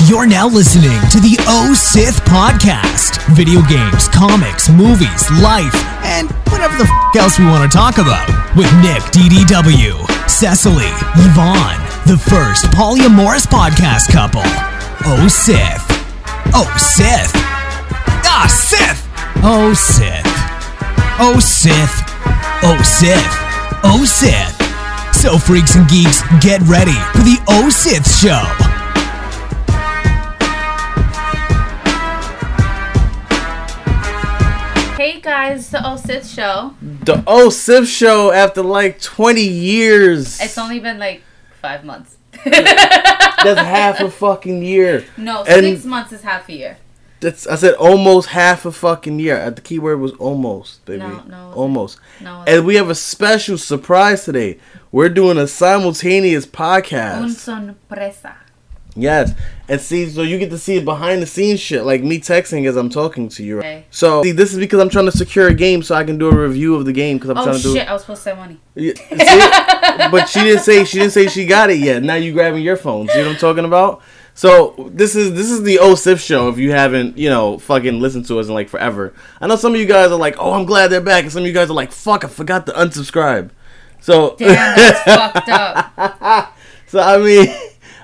You're now listening to the Sith podcast. Video games, comics, movies, life, and whatever the else we want to talk about. With Nick, DDW, Cecily, Yvonne, the first polyamorous podcast couple. Sith. Sith. Sith. Sith. Sith. Sith. So freaks and geeks, get ready for the Sith Show. Hey guys, the Sith Show. The Sith Show after like 20 years. It's only been like 5 months. That's half a fucking year. No, 6 months is half a year. I said almost half a fucking year. The key word was almost, baby. No, almost. No, and we have a special surprise today. We're doing a simultaneous podcast. Un sorpresa. Yes. And see, so you get to see behind the scenes shit, like me texting as I'm talking to you. Okay. So, see, this is because I'm trying to secure a game so I can do a review of the game. Cause I'm trying to do shit, I was supposed to send money. Yeah, see? But she didn't say she got it yet. Now you grabbing your phone. See what I'm talking about? So, this is the Sith Show if you haven't, fucking listened to us in like forever. I know some of you guys are like, oh, I'm glad they're back. And some of you guys are like, fuck, I forgot to unsubscribe. So, damn, that's fucked up. So,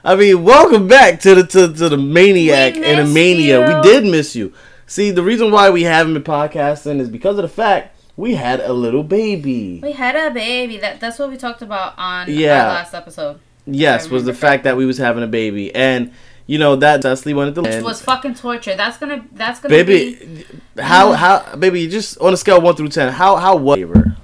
I mean, welcome back to the maniac and the mania. You. We did miss you. See, the reason why we haven't been podcasting is because of the fact we had a little baby. We had a baby. That's what we talked about on our last episode. Yes, was the fact that we was having a baby, and that Cecily wanted to. Which was fucking torture. That's gonna baby, be. How baby? Just on a scale of 1 through 10, how was labor?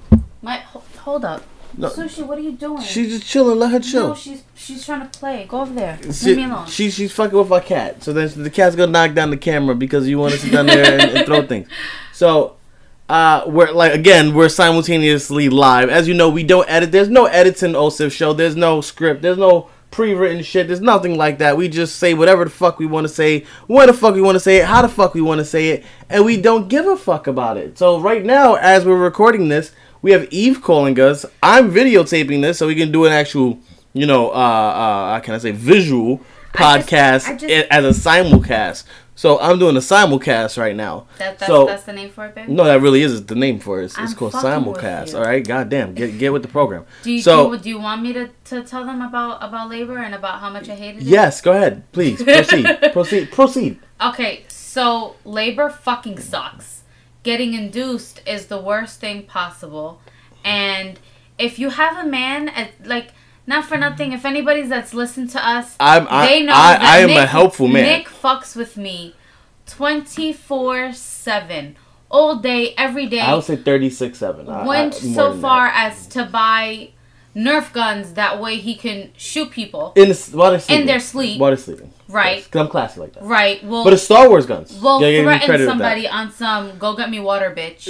Hold up. No. Sushi, what are you doing? She's just chilling. Let her chill. No, she's trying to play. Go over there. Leave me alone. She's fucking with our cat. So then the cat's gonna knock down the camera because you want to sit down there and throw things. So we're simultaneously live. As you know, we don't edit. There's no edits in Sith Show. There's no script. There's no pre-written shit. There's nothing like that. We just say whatever the fuck we want to say, when the fuck we want to say it, how the fuck we want to say it, and we don't give a fuck about it. So right now, as we're recording this, we have Eve calling us. I'm videotaping this so we can do an actual, how can I say, visual podcast as a simulcast. So I'm doing a simulcast right now. That's the name for it, baby? No, that really is the name for it. It's called simulcast. All right, goddamn, get with the program. Do you want me to tell them about labor and about how much I hated it? Yes, go ahead, please proceed. Okay, so labor fucking sucks. Getting induced is the worst thing possible, and if you have a man, not for nothing, if anybody's that's listened to us, they know that I am a helpful man. Nick fucks with me 24/7, all day, every day. I would say 36/7. Went so far as to buy Nerf guns. That way he can shoot people in their sleep. While they're sleeping. Right. Yes, 'cause I'm classy like that. Right. Well, but it's Star Wars guns. Well, threaten somebody on some go get me water, bitch.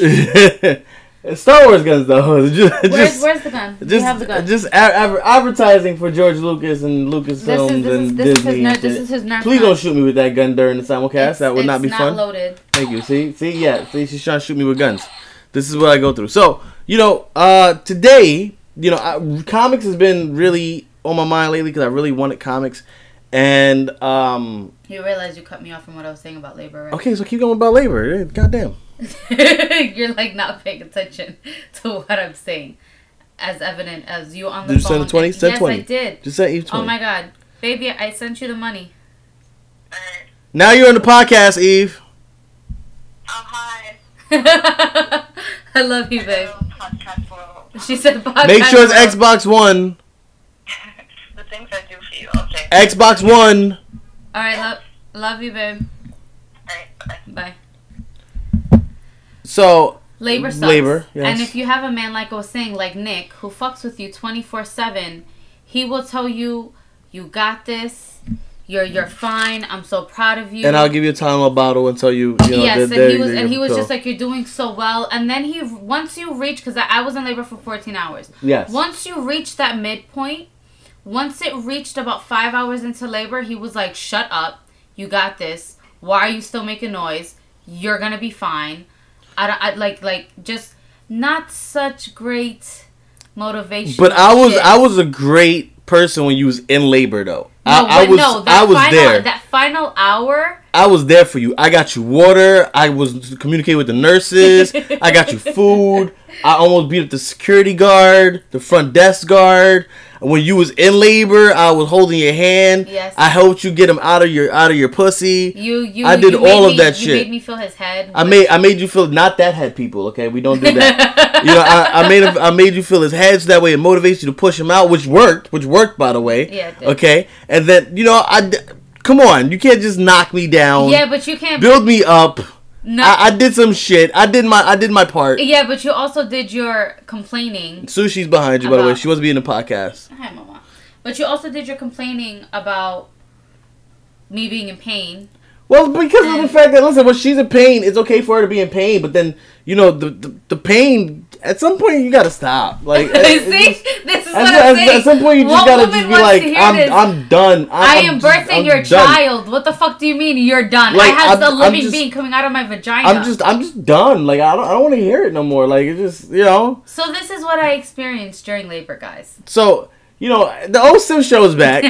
It's Star Wars guns though. Where's the gun? You have the gun. Just advertising for George Lucas and Lucasfilms and Disney. This is his Nerf. Please don't shoot me with that gun during the simulcast. That would not be fun. It's not loaded. Thank you. See, she's trying to shoot me with guns. This is what I go through. So, today, comics has been really on my mind lately because I really wanted comics. And you realize you cut me off from what I was saying about labor, right? Okay, so keep going about labor. Goddamn. You're not paying attention to what I'm saying, as evident as you on the phone. Did you send the 20? Send 20. Yes, I did. Just send Eve 20. Oh my god, baby, I sent you the money. Now you're on the podcast, Eve. Oh hi. I love you, babe. She said podcast. Make sure it's Xbox One. The things I do for you all day. Xbox One. All right, love you, babe. All right, bye. So labor sucks. Labor, yes. And if you have a man like I was saying, like Nick, who fucks with you 24/7, he will tell you, "You got this. You're fine. I'm so proud of you." And I'll give you a Tylenol bottle and tell you. Yes, and he was just like, "You're doing so well." And then once you reach, because I was in labor for 14 hours. Yes. Once you reach that midpoint, once it reached about 5 hours into labor, he was like, "Shut up. You got this. Why are you still making noise? You're gonna be fine." I just not such great motivation. But I was a great person when you was in labor though. I was there. That final hour. I was there for you. I got you water. I was communicating with the nurses. I got you food. I almost beat up the security guard, the front desk guard. When you was in labor, I was holding your hand. Yes. I helped you get him out of your pussy. I did you all of that shit. You made me feel his head. I made you feel not that head, people. Okay, we don't do that. You know, I made you feel his head, so that way it motivates you to push him out, which worked, by the way. Yeah. It did. Okay, and then come on, you can't just knock me down. Yeah, but you can't build me up. No, I did some shit. I did my part. Yeah, but you also did your complaining. Sushi's behind you, by the way. She wants to be in the podcast. Hi, Mama. But you also did your complaining about me being in pain. Well, because of the fact that, listen, when she's in pain, it's okay for her to be in pain, but then, you know, the pain, at some point, you gotta stop. Like, this is what I'm saying. At some point, you just gotta just be like, I'm done. I am birthing your child. What the fuck do you mean you're done? Like, I have a living being coming out of my vagina. I'm just done. Like, I don't want to hear it no more. Like, it just, you know. So this is what I experienced during labor, guys. So, you know, the old Sith Show is back.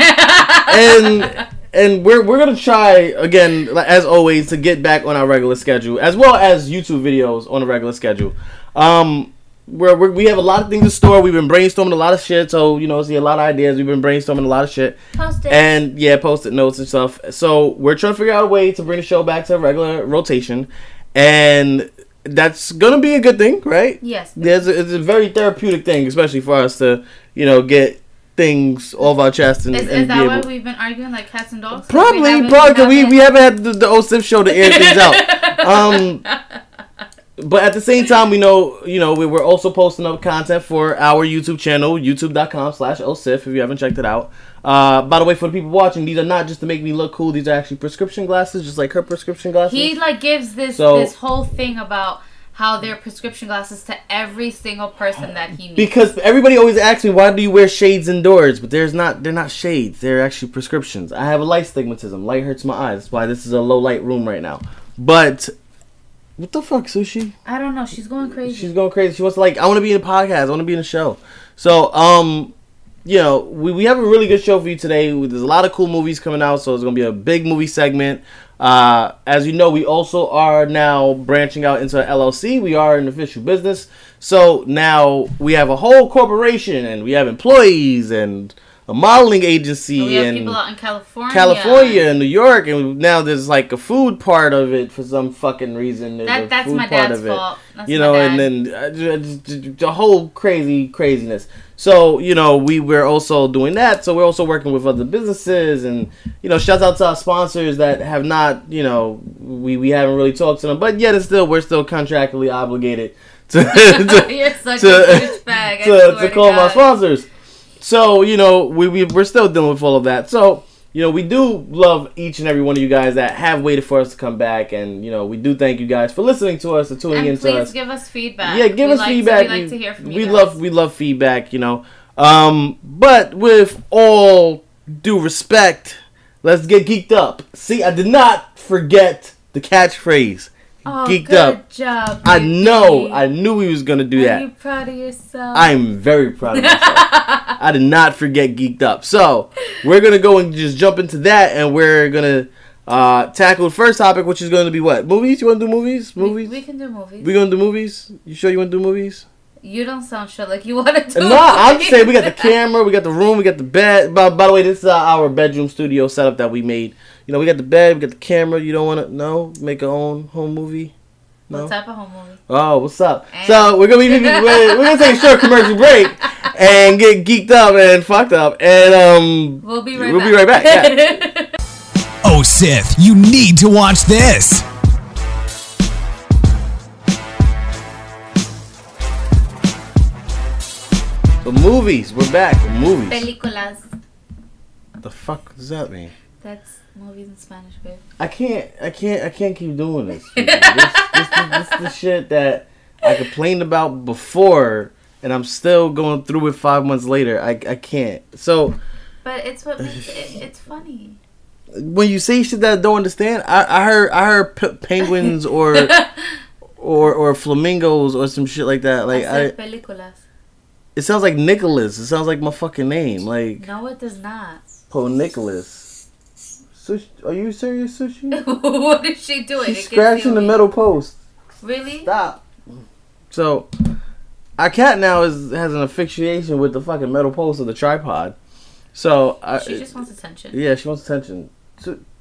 And we're gonna try again, as always, to get back on our regular schedule, as well as YouTube videos on a regular schedule. We have a lot of things in store. We've been brainstorming a lot of shit, so you know, see a lot of ideas. We've been brainstorming a lot of shit. Post-it notes and stuff. So we're trying to figure out a way to bring the show back to a regular rotation, and that's gonna be a good thing, right? Yes. It's a very therapeutic thing, especially for us to, you know, get things off our chest and is be that able... why we've been arguing like cats and dogs? Probably because we haven't had the old Sith Show to air things out. But at the same time, we know, you know, we're also posting up content for our YouTube channel, youtube.com/osif, if you haven't checked it out. By the way, for the people watching, these are not just to make me look cool. These are actually prescription glasses, just like her prescription glasses. He like gives this whole thing about how they're prescription glasses to every single person that he meets. Because everybody always asks me, why do you wear shades indoors? But they're not shades. They're actually prescriptions. I have a light stigmatism. Light hurts my eyes. That's why this is a low light room right now. But what the fuck, Sushi? I don't know. She's going crazy. She wants to, like, I want to be in a podcast. I want to be in a show. So, you know, we have a really good show for you today. There's a lot of cool movies coming out, so it's going to be a big movie segment. As you know, we also are now branching out into an LLC. We are an official business. So now we have a whole corporation, and we have employees and a modeling agency. We have and people out in California and New York, and now there's like a food part of it for some fucking reason. That's my dad's fault. That's you know, and then the whole craziness. So, you know, we're also doing that. So we're also working with other businesses, and, you know, shouts out to our sponsors that have not, you know, we haven't really talked to them, but yet we're still contractually obligated to You're such a douchebag, to call my sponsors. So, you know, we're still dealing with all of that. So, you know, we do love each and every one of you guys that have waited for us to come back, and, you know, we do thank you guys for listening to us and tuning into us. Please give us feedback. Yeah, give us feedback. We like to hear from you guys. We love feedback, you know. But with all due respect, let's get geeked up. See, I did not forget the catchphrase. Oh, geeked good up. Job, I know. I knew we was gonna do that. Are you proud of yourself? I'm very proud of myself. I did not forget geeked up. So we're gonna go and just jump into that, and we're gonna tackle the first topic, which is going to be what? Movies? You want to do movies? Movies? We can do movies. We gonna do movies? You sure you want to do movies? You don't sound sure like you want to do No, I'm just saying we got the camera, we got the room, we got the bed. By the way, this is our bedroom studio setup that we made. You know, we got the bed, we got the camera. You don't want to make our own home movie? No? What type of home movie? Oh, what's up? And so we're gonna take a short commercial break and get geeked up and fucked up, and we'll be right back. Yeah. Oh, Sith, you need to watch this. The movies, we're back. The movies. Películas. What the fuck does that mean? That's movies in Spanish, babe. I can't keep doing this. This is the shit that I complained about before, and I'm still going through it 5 months later. I can't. So. But it's what makes it's funny. When you say shit that I don't understand, I heard penguins or flamingos or some shit like that. Like I said películas. It sounds like Nicholas. It sounds like my fucking name. Like no, it does not. Po Nicholas. Sushi, are you serious, Sushi? What is she doing? She's scratching the metal post. Really? Stop. So, our cat now has an asphyxiation with the fucking metal post of the tripod. So she just wants attention. Yeah, she wants attention.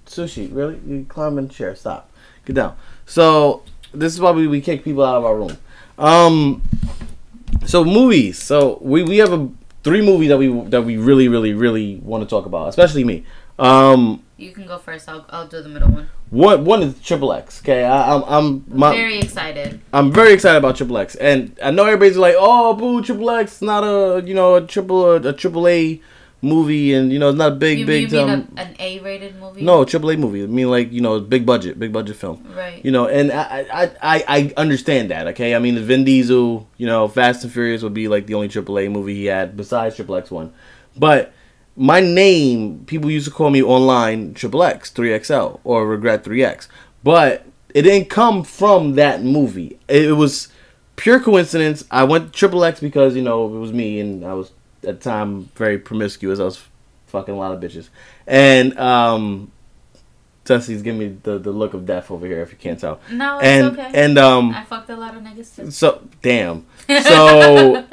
Sushi, really? You climb in the chair. Stop. Get down. So, this is why we kick people out of our room. So movies. So we have 3 movies that we really want to talk about, especially me. You can go first. I'll do the middle one. One is Triple X. Okay, I'm very excited. I'm very excited about Triple X, and I know everybody's like, "Oh, boo, Triple X, it's not a triple A movie, and it's not a big." You mean an A-rated movie? No, triple A movie. I mean, like, big budget film. Right. And I understand that. Okay, I mean, the Vin Diesel, Fast and Furious would be like the only triple A movie he had besides Triple X one, but my name, people used to call me online Triple X 3XL or Regret 3X, but it didn't come from that movie. It was pure coincidence. I went Triple X because it was me, and I was at the time very promiscuous. I was fucking a lot of bitches, and Tessie's giving me the look of death over here, if you can't tell. No, it's okay. And I fucked a lot of niggas too. So damn. So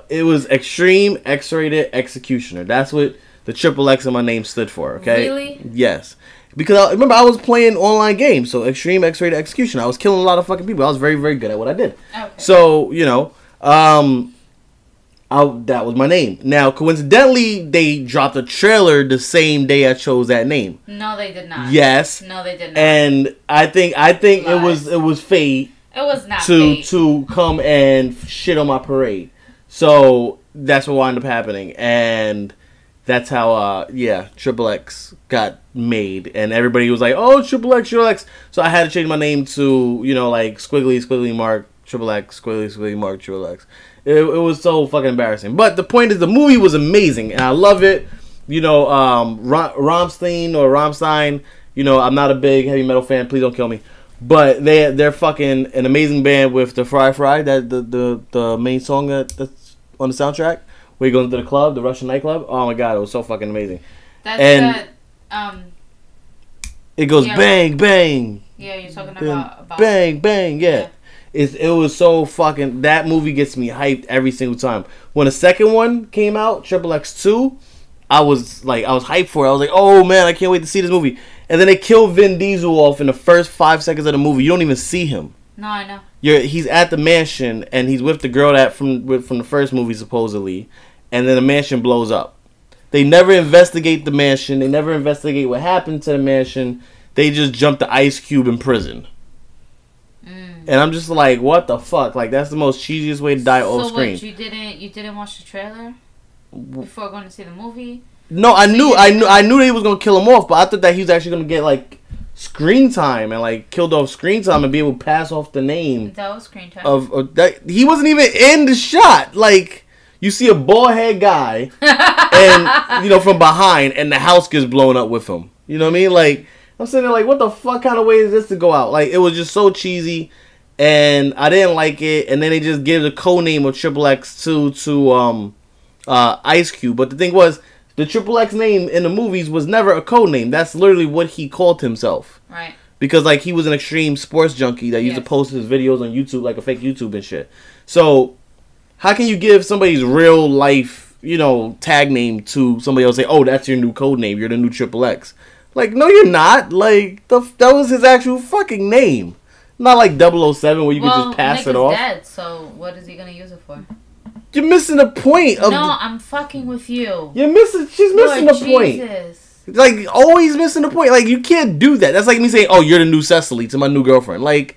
it was Extreme X-Rated Executioner. That's what the Triple X in my name stood for. Okay. Really? Yes. Because remember, I was playing online games, so Extreme X-Rated Executioner. I was killing a lot of fucking people. I was very, very good at what I did. Okay. So that was my name. Now, coincidentally, they dropped a trailer the same day I chose that name. No, they did not. Yes. No, they did not. And I think it was fate. It was not fate to come and shit on my parade. So that's what wound up happening, and that's how Triple X got made, and everybody was like, "Oh, Triple X, Triple X." So I had to change my name to like squiggly mark Triple X, squiggly mark Triple X. It was so fucking embarrassing. But the point is, the movie was amazing, and I love it. Rammstein. I'm not a big heavy metal fan. Please don't kill me. But they're fucking an amazing band with the Fry that the main song that's on the soundtrack where he goes into the club, the Russian nightclub. Oh my god, it was so fucking amazing. It goes bang bang. Yeah, you're talking about bang bang. Yeah. It was so fucking... That movie gets me hyped every single time. When the second one came out, Triple X 2, I was hyped for it. I was like, oh man, I can't wait to see this movie. And then they kill Vin Diesel off in the first 5 seconds of the movie. You don't even see him. No, I know. He's at the mansion, and he's with the girl that from the first movie, supposedly. And then the mansion blows up. They never investigate the mansion. They never investigate what happened to the mansion. They just jump the Ice Cube in prison. And I'm just like, what the fuck? Like, that's the most cheesiest way to die off screen. So what, you didn't watch the trailer before going to see the movie? No, I knew that he was gonna kill him off, but I thought that he was actually gonna get like screen time and like killed off screen time and be able to pass off the name. That was screen time. Of that, he wasn't even in the shot. Like, you see a bald head guy, and from behind, and the house gets blown up with him. You know what I mean? Like, I'm sitting there like, what the fuck kind of way is this to go out? Like, it was just so cheesy. And I didn't like it, and then they just gave the code name of Triple X to Ice Cube. But the thing was, the Triple X name in the movies was never a code name. That's literally what he called himself. Right. Because like he was an extreme sports junkie that used to post his videos on YouTube, like a fake YouTube and shit. So how can you give somebody's real life, tag name to somebody else? Say, oh, that's your new code name. You're the new Triple X. Like, no, you're not. Like, that was his actual fucking name. Not like 007 where you can just pass it off. Nick is dead, so what is he gonna use it for? You're missing the point of... No, I'm fucking with you. She's missing the point. Like, always missing the point. Like, you can't do that. That's like me saying, oh, you're the new Cecily to my new girlfriend. Like,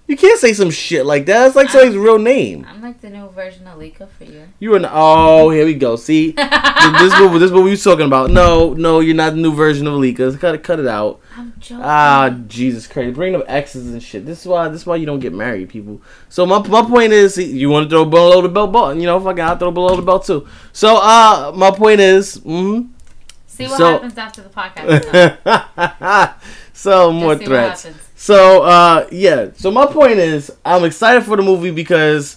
you can't say some shit like that. That's like somebody's real name. I'm like the new version of Lika for you. Oh, here we go. See? this is what we was talking about. No, you're not the new version of Lika. Cut it out. I'm joking. Ah, Jesus Christ. Bring up exes and shit. This is why you don't get married, people. So my point is, you want to throw below the belt button, fucking I'll throw below the belt too. So my point is, see what happens after the podcast. So more threats. So so my point is, I'm excited for the movie because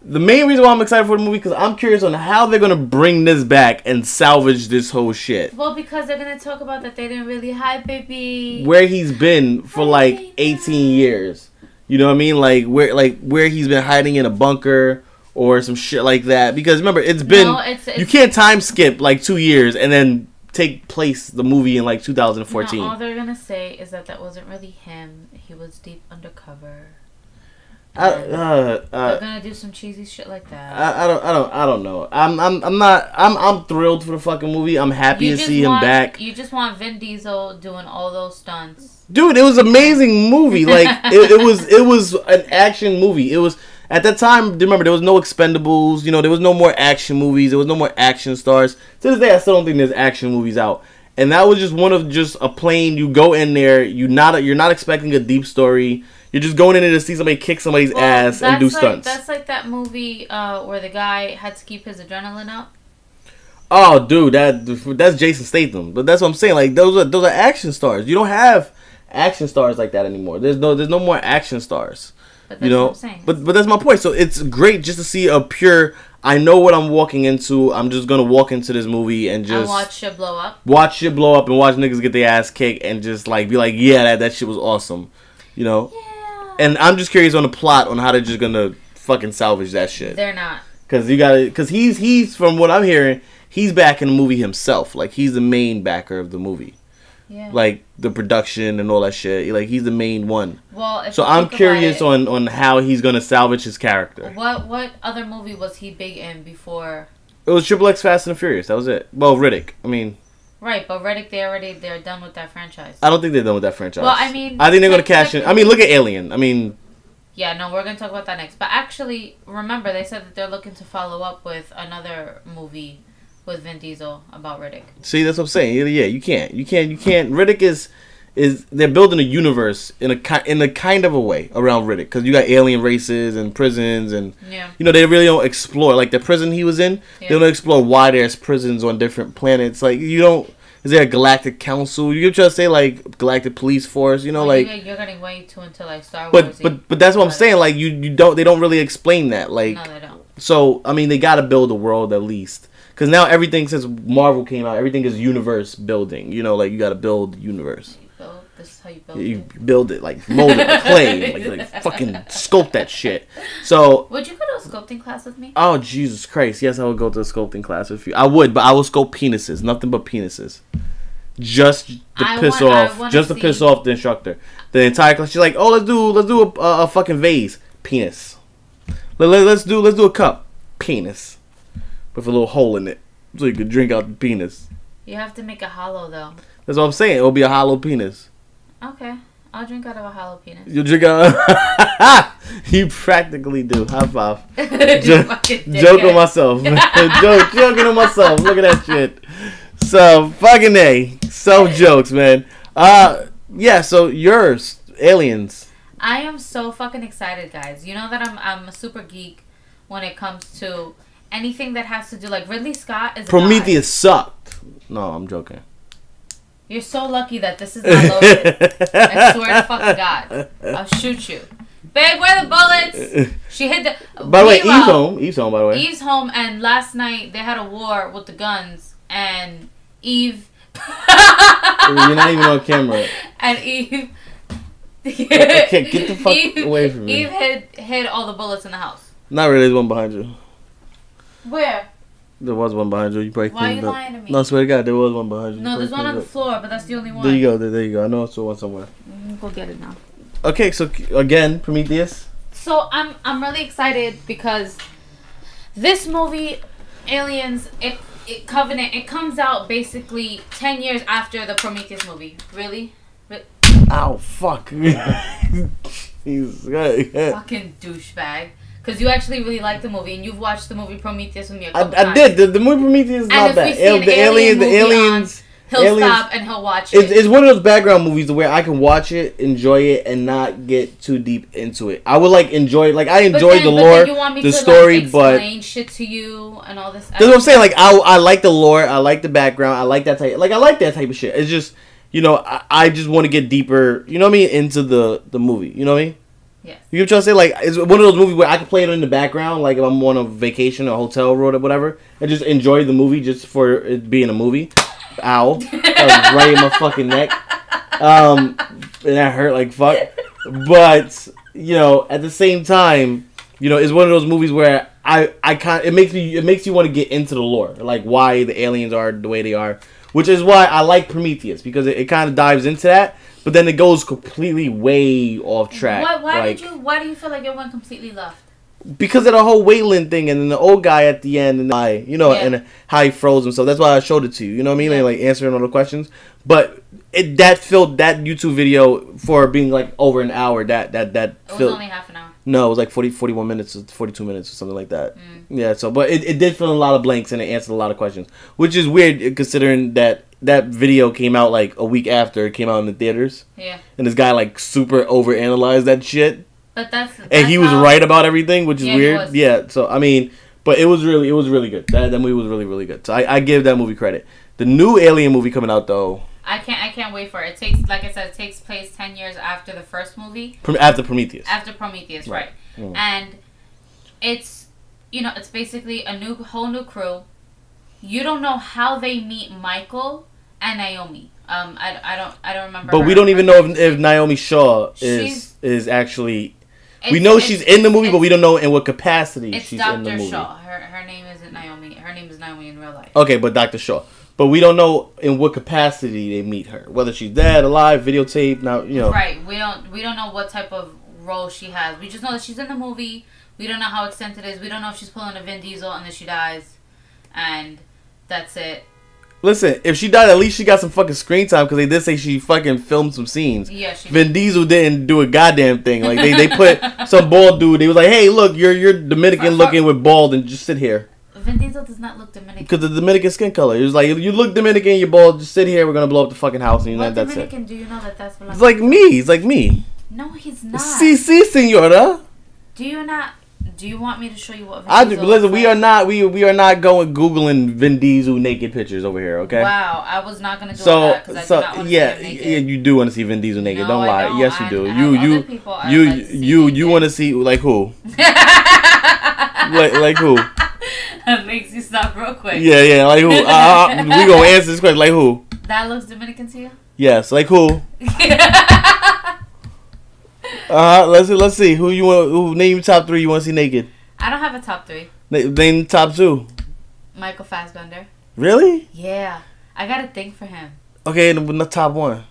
The main reason why I'm excited for the movie because I'm curious on how they're gonna bring this back and salvage this whole shit. Well, because they're gonna talk about that they didn't really hide baby. Where he's been for like 18 years. You know what I mean? Like where he's been hiding in a bunker or some shit like that. Because remember, it's been you can't time skip like 2 years and then take place the movie in like 2014. No, all they're gonna say is that wasn't really him. He was deep undercover. They're gonna do some cheesy shit like that. I don't know. I'm thrilled for the fucking movie. I'm happy to see him back. You just want Vin Diesel doing all those stunts. Dude, it was an amazing movie. Like it was an action movie. It was at that time. Remember, there was no Expendables. You know, there was no more action movies. There was no more action stars. To this day, I still don't think there's action movies out. And that was just one of just a plain. You go in there. You're not expecting a deep story. You're just going in there to see somebody kick somebody's ass and do stunts. That's like that movie where the guy had to keep his adrenaline up. Oh, dude, that's Jason Statham. But that's what I'm saying. Like those are action stars. You don't have action stars like that anymore. There's no more action stars. But that's what I'm saying. But that's my point. So it's great just to see a pure. I know what I'm walking into. I'm just gonna walk into this movie and just watch shit blow up. Watch shit blow up and watch niggas get their ass kicked and just like be like, yeah, that shit was awesome. You know. Yeah. And I'm just curious on the plot on how they're just gonna fucking salvage that shit. They're not. Cause he's from what I'm hearing, he's back in the movie himself. Like he's the main backer of the movie. Yeah. Like the production and all that shit. Like he's the main one. Well, so I'm curious on how he's gonna salvage his character. What other movie was he big in before? It was Triple X Fast and the Furious. That was it. Well, Riddick. I mean. Right, but Riddick, they're done with that franchise. I don't think they're done with that franchise. Well, I mean, I think they're gonna cash in. I mean, look at Alien. I mean. Yeah, no, we're gonna talk about that next. But actually, remember they said that they're looking to follow up with another movie with Vin Diesel about Riddick. See, that's what I'm saying. Yeah, you can't. Riddick is they're building a universe in a kind of a way around Riddick because you got alien races and prisons and you know they really don't explore like the prison he was in. Yeah. They don't explore why there's prisons on different planets. Like you don't. Is there a galactic council? You could just say like galactic police force. You know, like you're getting way too into like Star Wars. But that's what I'm saying. Like you don't. They don't really explain that. Like no, they don't. So I mean, they got to build a world at least. Because now everything since Marvel came out, everything is universe building. You know, like you got to build universe. This is how you build it. You build it, like mold it, like clay, like fucking sculpt that shit. So. Would you go to a sculpting class with me? Oh Jesus Christ! Yes, I would go to a sculpting class with you. I would, but I will sculpt penises, nothing but penises, just to piss off the instructor. The entire class. She's like, "Oh, let's do a fucking vase, penis. Let's do a cup, penis, with a little hole in it, so you could drink out the penis." You have to make it hollow though. That's what I'm saying. It'll be a hollow penis. Okay. I'll drink out of a hollow penis. You'll drink out You practically do. High five. Joke on myself. Joking on myself. Look at that shit. So, fucking A. Self-jokes, man. Yeah, so yours. Aliens. I am so fucking excited, guys. You know that I'm a super geek when it comes to anything that has to do... Like, Ridley Scott is a Prometheus sucked. No, I'm joking. You're so lucky that this is not loaded. I swear to fucking God. I'll shoot you. Babe, where are the bullets? She hit the... By the way, Eve's home. Eve's home, by the way. Eve's home, and last night they had a war with the guns, and Eve... You're not even on camera. And Eve... Okay, get the fuck away from me. Eve hid all the bullets in the house. Not really, there's one behind you. Where? There was one behind you. You probably Why are you lying to me? No, I swear to God, there was one behind you. No, there's one on the floor, but that's the only one. There you go. There you go. I know I saw one somewhere. Go get it now. Okay, so again, Prometheus. So I'm really excited because this movie, Aliens, it Covenant, it comes out basically 10 years after the Prometheus movie. Really? Ow, fuck. He's fucking douchebag. Because you actually really like the movie, and you've watched the movie Prometheus with me a couple times. I did. The movie Prometheus is not bad. The aliens, he'll stop and he'll watch it. It's one of those background movies where I can watch it, enjoy it, and not get too deep into it. I would enjoy it. Like I enjoy the lore, the story, but explain shit to you and all this. That's what I'm saying. Like I like the lore, I like the background, I like that type. Like I like that type of shit. It's just I just want to get deeper. You know what I mean? Into the movie. You know what I mean? Yes. You know what I'm trying to say? Like, it's one of those movies where I can play it in the background, like if I'm on a vacation or hotel room or whatever, and just enjoy the movie just for it being a movie. Ow. That was right in my fucking neck. And that hurt like fuck. But, you know, at the same time, you know, it's one of those movies where it makes you want to get into the lore. Like, why the aliens are the way they are. Which is why I like Prometheus, because it kind of dives into that. But then it goes completely way off track. Why do you feel like it went completely left? Because of the whole Wayland thing, and then the old guy at the end, and and how he froze himself. That's why I showed it to you. You know what I mean? Yeah. Like answering all the questions. But that YouTube video for being like over an hour. That It was only half an hour. No, it was like 41 minutes, 42 minutes, or something like that. Yeah. So, but it did fill in a lot of blanks, and it answered a lot of questions, which is weird considering that video came out like a week after it came out in the theaters. Yeah. And this guy like super overanalyzed that shit. But that's and he was right about everything, which is weird. Yeah. So I mean, but it was really good. That movie was really good. So I give that movie credit. The new Alien movie coming out though. I can't wait for it. It takes, like I said, it takes place 10 years after the first movie. After Prometheus. After Prometheus, right? Mm. And it's it's basically a whole new crew. You don't know how they meet Michael and Naomi. I don't remember. But we don't even know if Naomi Shaw is actually. We know she's in the movie, but we don't know in what capacity she's in the movie. It's Dr. Shaw. Her name isn't Naomi. Her name is Naomi in real life. Okay, but Dr. Shaw. But we don't know in what capacity they meet her. Whether she's dead, alive, videotape. Now Right. We don't know what type of role she has. We just know that she's in the movie. We don't know how extensive it is. We don't know if she's pulling a Vin Diesel and then she dies, and that's it. Listen, if she died, at least she got some fucking screen time, because they did say she fucking filmed some scenes. Yeah, she Vin Diesel didn't do a goddamn thing. Like they put some bald dude. They was like, hey, look, you're Dominican looking with bald, and just sit here. Vin Diesel does not look Dominican. Because the Dominican skin color. It was like, you look Dominican, you're bald, just sit here, we're going to blow up the fucking house. And what that's Dominican it. do you know that's what It's like me. He's like me. No, he's not. Si, senora. Do you want me to show you what Vin Diesel listen, looks we are not going Googling Vin Diesel naked pictures over here, okay? Wow, I was not going to do that because I do not want to see him naked. Yeah, you do want to see Vin Diesel naked. No, don't lie. I don't. Yes, you do. You want to see like who? like who? That makes you stop real quick. Yeah, like who? We gonna answer this question. Like who? That looks Dominican to you? Yes, like who? Let's see. Who you want? Who name your top 3 you want to see naked? I don't have a top 3. Name top 2. Michael Fassbender. Really? Yeah, I got a thing for him. Okay, the top 1.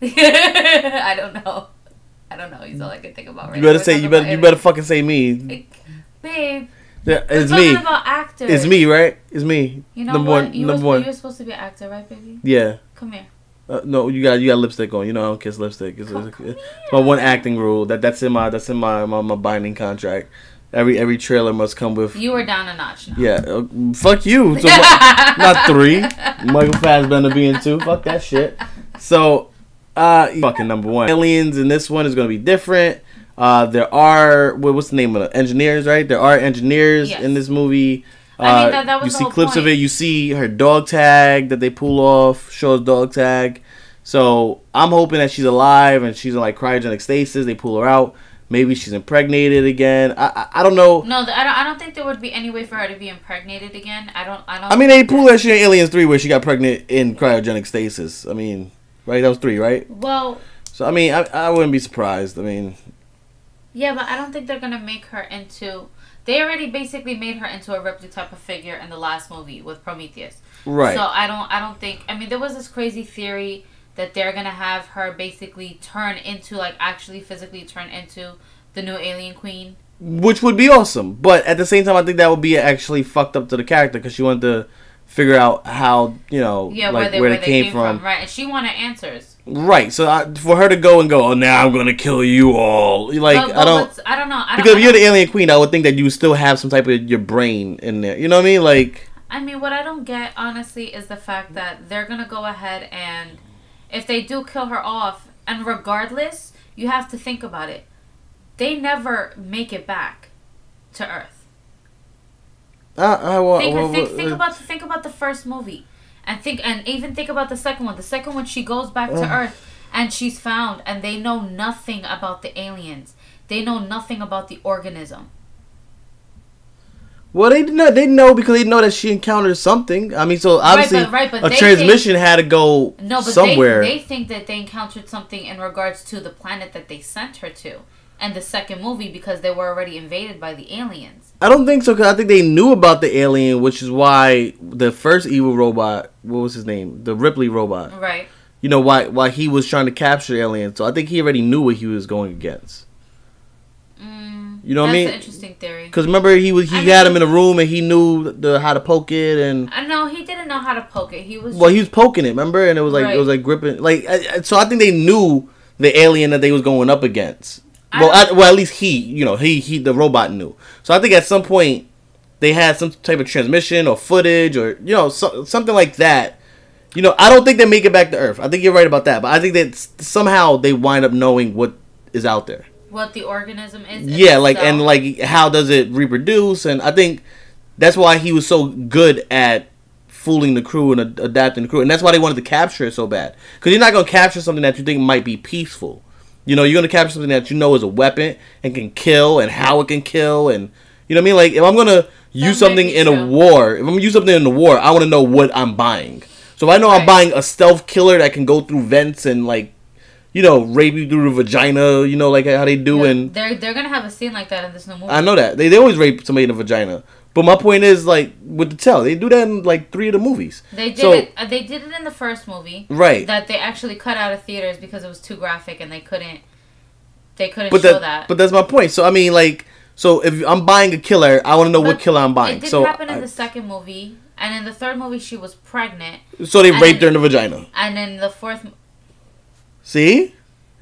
I don't know. He's all I can think about right You better now. say you better fucking say me. Babe. Yeah, it's We're me. talking about actors. It's me, right? It's me. You know number what? one. You number were one. supposed to be an actor, right, baby? Yeah. Come here. No, you got lipstick on. You know I don't kiss lipstick. It's my one acting rule. That's in my binding contract. Every trailer must come with. You were down a notch now. Yeah, fuck you. So, not 3. Michael Fassbender being 2. Fuck that shit. So, fucking number 1. Aliens in this one is gonna be different. There are what's the name of it? Engineers, right? There are engineers in this movie. I mean, that was you see clips of it. You see her dog tag that they pull off. Shaw's dog tag. So I'm hoping that she's alive and she's in like cryogenic stasis. They pull her out. Maybe she's impregnated again. I don't know. No, I don't think there would be any way for her to be impregnated again. I don't. I mean, they pull that shit in Aliens 3 where she got pregnant in cryogenic stasis. I mean, right? That was 3, right? Well. So I mean, I wouldn't be surprised. I mean. Yeah, but I don't think they're gonna make her into. They already basically made her into a Ripley type of figure in the last movie with Prometheus. Right. So I don't think. I mean, there was this crazy theory that they're gonna have her basically turn into, like, actually physically turn into the new alien queen. Which would be awesome, but at the same time, I think that would be actually fucked up to the character because she wanted to figure out how like where they came from. Right, and she wanted answers. Right, so for her to go, oh, now I'm gonna kill you all. Like, I don't know. Because if you're the alien queen, I would think that you would still have some type of your brain in there. You know what I mean? Like, I mean, what I don't get, honestly, is the fact that they're gonna go ahead and if they do kill her off, and regardless, you have to think about it. They never make it back to Earth. Think about the first movie, and even think about the second one. The second one, she goes back to Earth, and she's found, and they know nothing about the aliens. they know nothing about the organism. Well, they know because they know that she encountered something. I mean, so obviously but a transmission had to go somewhere. They think that they encountered something in regards to the planet that they sent her to. And the second movie, because they were already invaded by the aliens. I don't think so, because I think they knew about the alien, which is why the first evil robot, what was his name? The Ripley robot. Right. You know, why he was trying to capture the alien. So I think he already knew what he was going against. You know what I mean? That's an interesting theory. Because remember, he had him in a room and he knew how to poke it and. I know he didn't know how to poke it. He was poking it. Remember, and it was like gripping. So I think they knew the alien that they was going up against. At least he the robot knew. So I think at some point they had some type of transmission or footage or something like that. I don't think they make it back to Earth. I think you're right about that, but I think that somehow they wind up knowing what is out there. What the organism is. Yeah, and how does it reproduce? And I think that's why he was so good at fooling the crew and adapting the crew, and that's why they wanted to capture it so bad. Because you're not gonna capture something that you think might be peaceful. You're gonna capture something that is a weapon and can kill, and how it can kill, and you know what I mean. Like if I'm gonna use something in a war, I want to know what I'm buying. So if I know I'm buying a stealth killer that can go through vents and rape you through the vagina, like how they do, and they're gonna have a scene like that in this new movie. I know that they always rape somebody in the vagina. But my point is, with the tail, they do that in 3 of the movies. They did it. They did it in the first movie, right? That they actually cut out of theaters because it was too graphic and they couldn't show that. But that's my point. So I mean, so if I'm buying a killer, I want to know what killer I'm buying. It didn't happen in the second movie, and in the third movie, she was pregnant. So they raped her in the vagina. And in the fourth, see,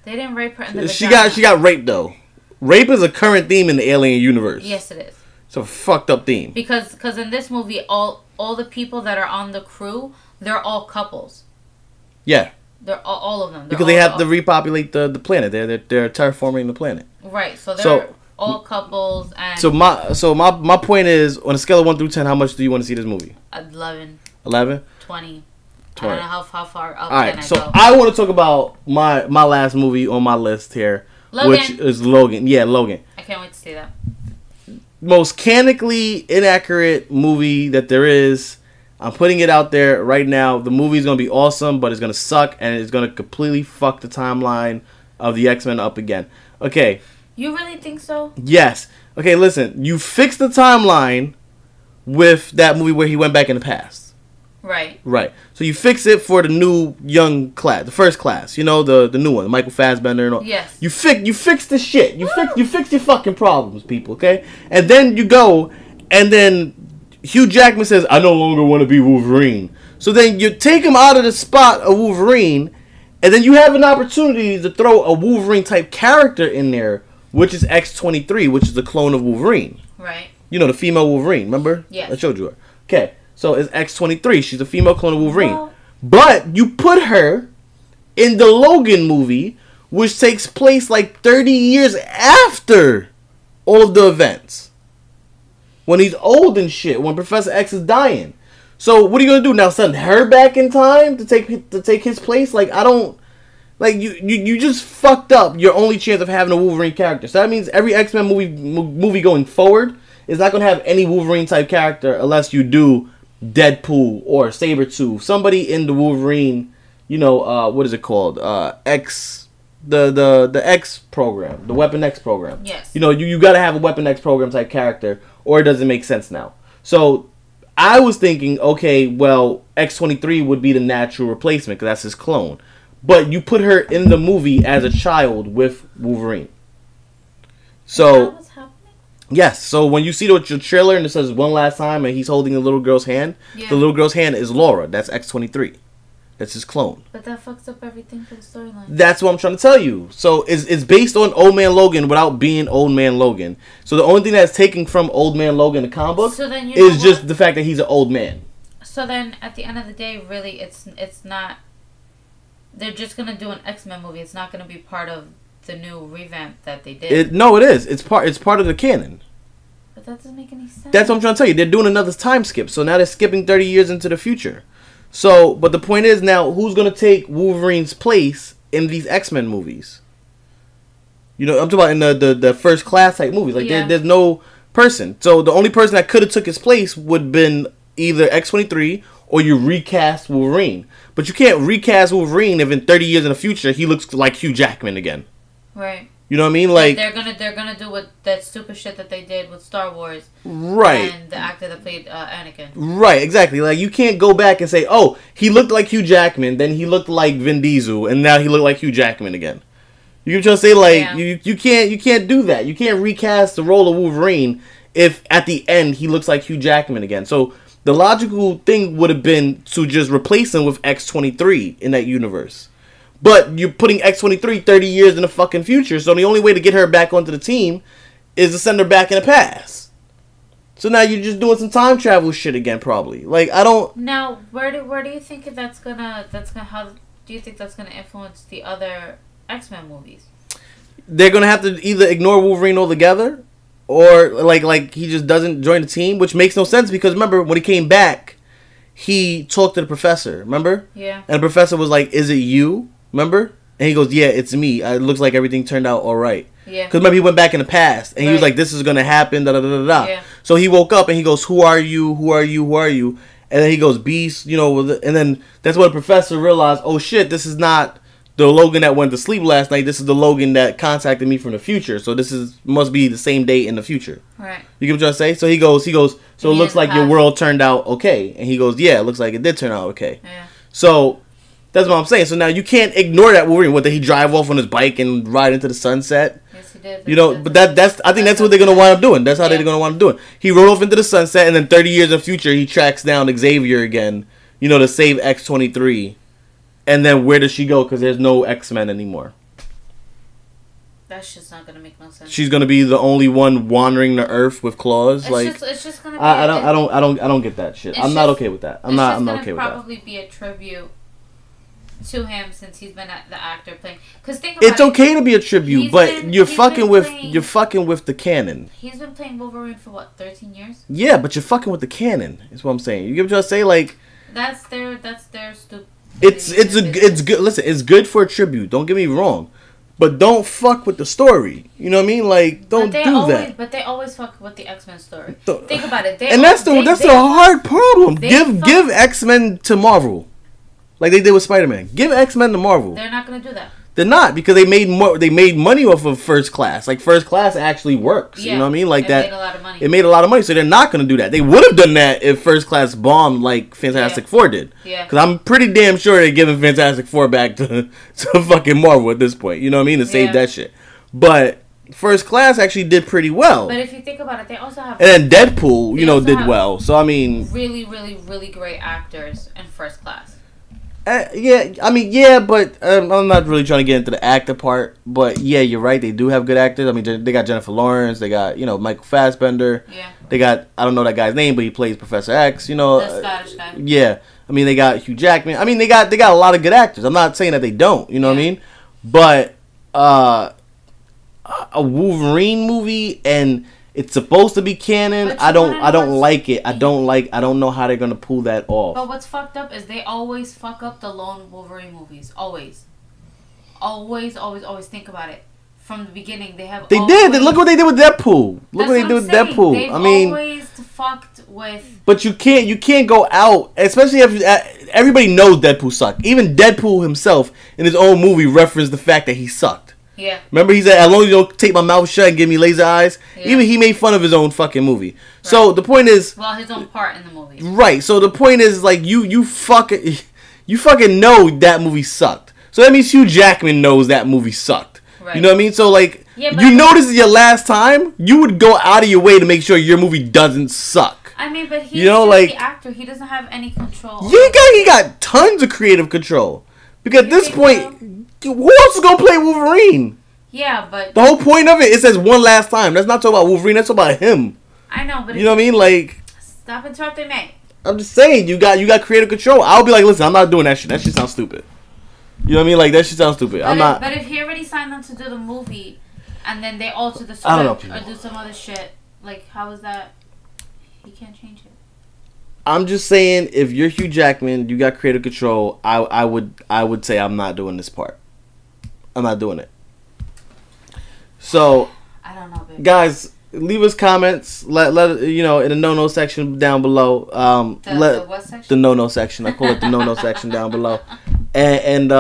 they didn't rape her in the vagina. She got raped though. Rape is a current theme in the Alien universe. Yes, it is. It's a fucked up theme. Because in this movie, all the people that are on the crew, they're all couples. Yeah. They're all of them. Because they have to repopulate the planet. They're terraforming the planet. Right. So they're all couples and. So my point is, on a scale of 1 through 10, how much do you want to see this movie? 11. 11. 20. I don't know how far up. All right. So I want to talk about my last movie on my list here, which is Logan. Yeah, Logan. I can't wait to see that. Most canonically inaccurate movie that there is. I'm putting it out there right now. The movie is going to be awesome, but it's going to suck, and it's going to completely fuck the timeline of the X-Men up again. Okay. You really think so? Yes. Okay, listen. You fixed the timeline with that movie where he went back in the past. Right. Right. So you fix it for the new young class, the first class. The new one, Michael Fassbender and all. Yes. You fix the shit. You fix your fucking problems, people. Okay. And then you go, and then Hugh Jackman says, "I no longer want to be Wolverine." So then you take him out of the spot of Wolverine, and then you have an opportunity to throw a Wolverine type character in there, which is X-23, which is the clone of Wolverine. Right. The female Wolverine. Remember? Yeah. I showed you her. Okay. So it's X-23. She's a female clone of Wolverine. Well, but you put her in the Logan movie, which takes place 30 years after all of the events. When he's old and shit. When Professor X is dying. So what are you going to do now? Send her back in time to take his place? I don't... you just fucked up your only chance of having a Wolverine character. So that means every X-Men movie going forward is not going to have any Wolverine type character unless you do Deadpool or Sabretooth, somebody in the Wolverine, what is it called? X, the X program, the Weapon X program. Yes. You got to have a Weapon X program type character, or it doesn't make sense now. So I was thinking, okay, well, X-23 would be the natural replacement because that's his clone, but you put her in the movie as a child with Wolverine. So. Yes, so when you see the trailer and it says one last time and he's holding a little girl's hand, the little girl's hand is Laura. That's X-23. That's his clone. But that fucks up everything for the storyline. That's what I'm trying to tell you. So it's based on Old Man Logan without being Old Man Logan. So the only thing that's taken from Old Man Logan in the comic book is just the fact that he's an old man. So then at the end of the day, really, it's not... They're just going to do an X-Men movie. It's not going to be part of the new revamp that they did. No, it is. It's part of the canon. But that doesn't make any sense. That's what I'm trying to tell you. They're doing another time skip. So now they're skipping 30 years into the future. So, but the point is now, who's going to take Wolverine's place in these X-Men movies? You know, I'm talking about in the first class type movies. Like there's no person. So the only person that could have took his place would have been either X-23 or you recast Wolverine. But you can't recast Wolverine if in 30 years in the future he looks like Hugh Jackman again. Right. You know what I mean? Like they're gonna do what that stupid shit that they did with Star Wars. Right. And the actor that played Anakin. Right, exactly. Like you can't go back and say, "Oh, he looked like Hugh Jackman, then he looked like Vin Diesel, and now he looked like Hugh Jackman again." You can just say like you can't do that. You can't recast the role of Wolverine if at the end he looks like Hugh Jackman again. So the logical thing would have been to just replace him with X-23 in that universe. But you're putting X-23 30 years in the fucking future, so the only way to get her back onto the team is to send her back in the past. So now you're just doing some time travel shit again, probably. Like I don't. Now, where do you think how do you think that's gonna influence the other X-Men movies? They're gonna have to either ignore Wolverine altogether, or like he just doesn't join the team, which makes no sense because remember when he came back, he talked to the professor. Remember? Yeah. And the professor was like, "Is it you?" Remember? And he goes, "Yeah, it's me. It looks like everything turned out all right." Yeah. Because remember he went back in the past and he was like, "This is gonna happen." Da da da da da. Yeah. So he woke up and he goes, "Who are you? Who are you? Who are you?" And then he goes, "Beast," you know. And then that's when the professor realized, "Oh shit, this is not the Logan that went to sleep last night. This is the Logan that contacted me from the future. So this must be the same date in the future." Right. You get what I'm trying to say? So he goes. So it looks like your world turned out okay. And he goes, "Yeah, it looks like it did turn out okay." Yeah. So that's what I'm saying. So now you can't ignore that Wolverine. What, did he drive off on his bike and ride into the sunset? Yes, he did. You know, but I think that's what they're gonna wind up doing. That's how they're gonna wind up doing. He rode off into the sunset, and then 30 years in the future, he tracks down Xavier again. You know, to save X-23. And then where does she go? Because there's no X-Men anymore. That's just not gonna make no sense. She's gonna be the only one wandering the earth with claws. It's just gonna be. I don't get that shit. I'm not okay with that. I'm not okay with that. It's probably be a tribute to him since he's been the actor playing. Because think about it's okay to be a tribute, but you're fucking with the canon. He's been playing Wolverine for what, 13 years? Yeah, but you're fucking with the canon. Is what I'm saying. You get what I say? Like that's their stupid. It's good. Listen, it's good for a tribute. Don't get me wrong, but don't fuck with the story. You know what I mean? Like don't do that. But they always fuck with the X-Men story. Think about it. That's the hard problem. Give X-Men to Marvel. Like they did with Spider-Man. Give X-Men to Marvel. They're not going to do that. They're not, because they made money off of First Class. Like First Class actually works. Yeah, you know what I mean? Like it that. Made a lot of money. It made a lot of money, so they're not going to do that. They would have done that if First Class bombed like Fantastic Four did. Yeah. Because I'm pretty damn sure they're giving Fantastic Four back to fucking Marvel at this point. You know what I mean? To save that shit. But First Class actually did pretty well. But if you think about it, they also have. And then Deadpool, did well. So I mean, really, really, really great actors in First Class. But I'm not really trying to get into the actor part. But yeah, you're right. They do have good actors. I mean, they got Jennifer Lawrence. They got Michael Fassbender. Yeah. They got, I don't know that guy's name, but he plays Professor X. The Scottish guy. Yeah. I mean, they got Hugh Jackman. I mean, they got a lot of good actors. I'm not saying that they don't. You know what I mean? But a Wolverine movie and it's supposed to be canon. I don't like it. I don't know how they're gonna pull that off. But what's fucked up is they always fuck up the lone Wolverine movies. Always. Think about it. From the beginning, they did. Look what they did with Deadpool. Look what they did with Deadpool. They've always fucked with. But you can't go out, especially if everybody knows Deadpool sucked. Even Deadpool himself in his own movie referenced the fact that he sucked. Yeah. Remember, he said, as long as you don't take my mouth shut and give me laser eyes. Yeah. Even he made fun of his own fucking movie. Right. So the point is, his own part in the movie. Right. So the point is, like, you fucking know that movie sucked. So that means Hugh Jackman knows that movie sucked. Right. You know what I mean? So like, you know this is your last time. You would go out of your way to make sure your movie doesn't suck. I mean, but he's the actor. He doesn't have any control. He got tons of creative control. Because at this point, who else is gonna play Wolverine? Yeah, but the whole point of it says one last time. That's not talking about Wolverine. That's talking about him. I know, but you know what I mean? Like, stop interrupting me. I'm just saying, you got creative control. I'll be like, listen, I'm not doing that shit. That shit sounds stupid. You know what I mean? Like, that shit sounds stupid. But if he already signed on to do the movie, and then they alter the script or do some other shit, like, how is that? He can't change it. I'm just saying, if you're Hugh Jackman, you got creative control. I would say I'm not doing this part. I'm not doing it. So, I don't know, baby. guys, leave us comments. Let you know in the no section down below. The what section? The no section. I call it the no section down below. And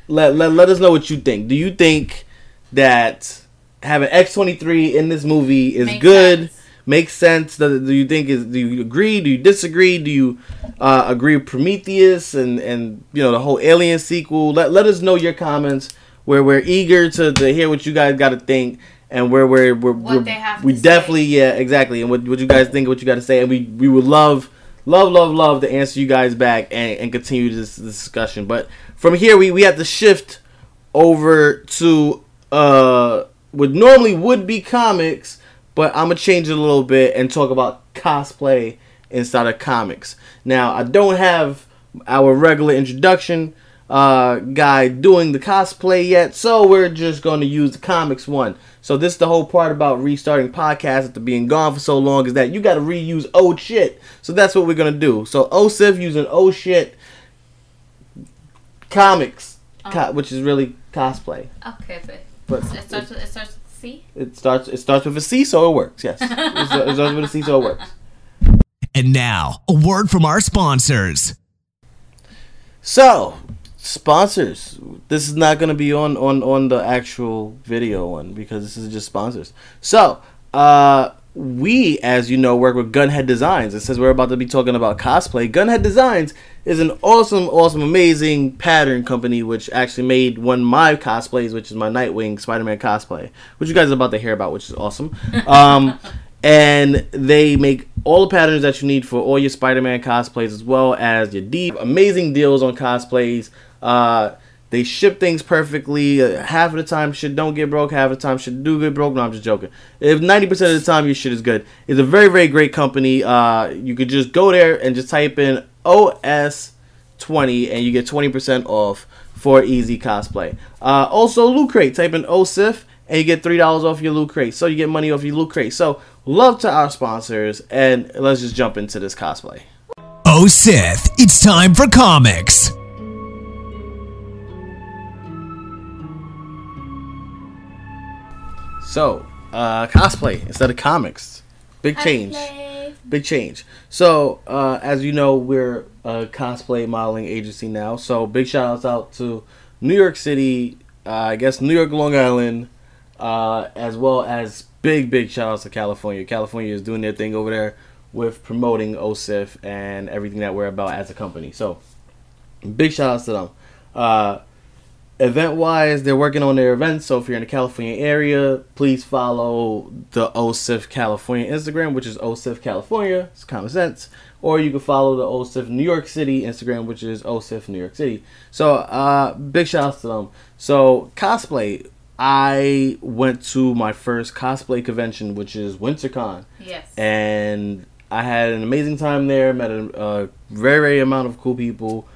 let us know what you think. Do you think that having X-23 in this movie is good? Makes sense? Do you think do you agree? Do you disagree? Do you agree with Prometheus and the whole Alien sequel? Let us know your comments. We're eager to hear what you guys got to think, and what they have to definitely say. exactly, and what you guys think, what you got to say, and we would love to answer you guys back and continue this discussion. But from here we have to shift over to what normally would be comics. But I'm going to change it a little bit and talk about cosplay inside of comics. Now, I don't have our regular introduction guy doing the cosplay yet, so we're just going to use the comics one. So this is the whole part about restarting podcasts after being gone for so long, is that you got to reuse old shit. So that's what we're going to do. So OSIF using old shit comics, which is really cosplay. Okay, but it starts with C? It starts with a C, so it works. Yes, it starts with a C, so it works. And now, a word from our sponsors. So, sponsors. This is not going to be on the actual video one, because this is just sponsors. So, we, as you know, work with Gunhead Designs. It says we're about to be talking about cosplay. Gunhead Designs is an awesome, amazing pattern company, which actually made one of my cosplays, which is my Nightwing Spider-Man cosplay, which you guys are about to hear about, which is awesome. And they make all the patterns that you need for all your Spider-Man cosplays, as well as your deep, amazing deals on cosplays. They ship things perfectly. Half of the time shit don't get broke. Half of the time shit do get broke. No, I'm just joking. If 90% of the time your shit is good. It's a very, very great company. You could just go there and just type in OS20 and you get 20% off for easy cosplay. Also, Loot Crate. Type in OSIF and you get $3 off your Loot Crate. So you get money off your Loot Crate. So love to our sponsors, and let's just jump into this cosplay. Oh Sith, it's time for comics. So, cosplay instead of comics. Big change. Big change. So, as you know, we're a cosplay modeling agency now. So, big shout outs out to New York City, I guess New York, Long Island, as well as big shout outs to California. California is doing their thing over there with promoting OSIF and everything that we're about as a company. So, big shout outs to them. Event-wise, they're working on their events, so if you're in the California area, please follow the OSIF California Instagram, which is OSIF California. It's common sense. Or you can follow the OSIF New York City Instagram, which is OSIF New York City. So, big shout-outs to them. So, cosplay. I went to my first cosplay convention, which is WinterCon. Yes. And I had an amazing time there. Met a very amount of cool people.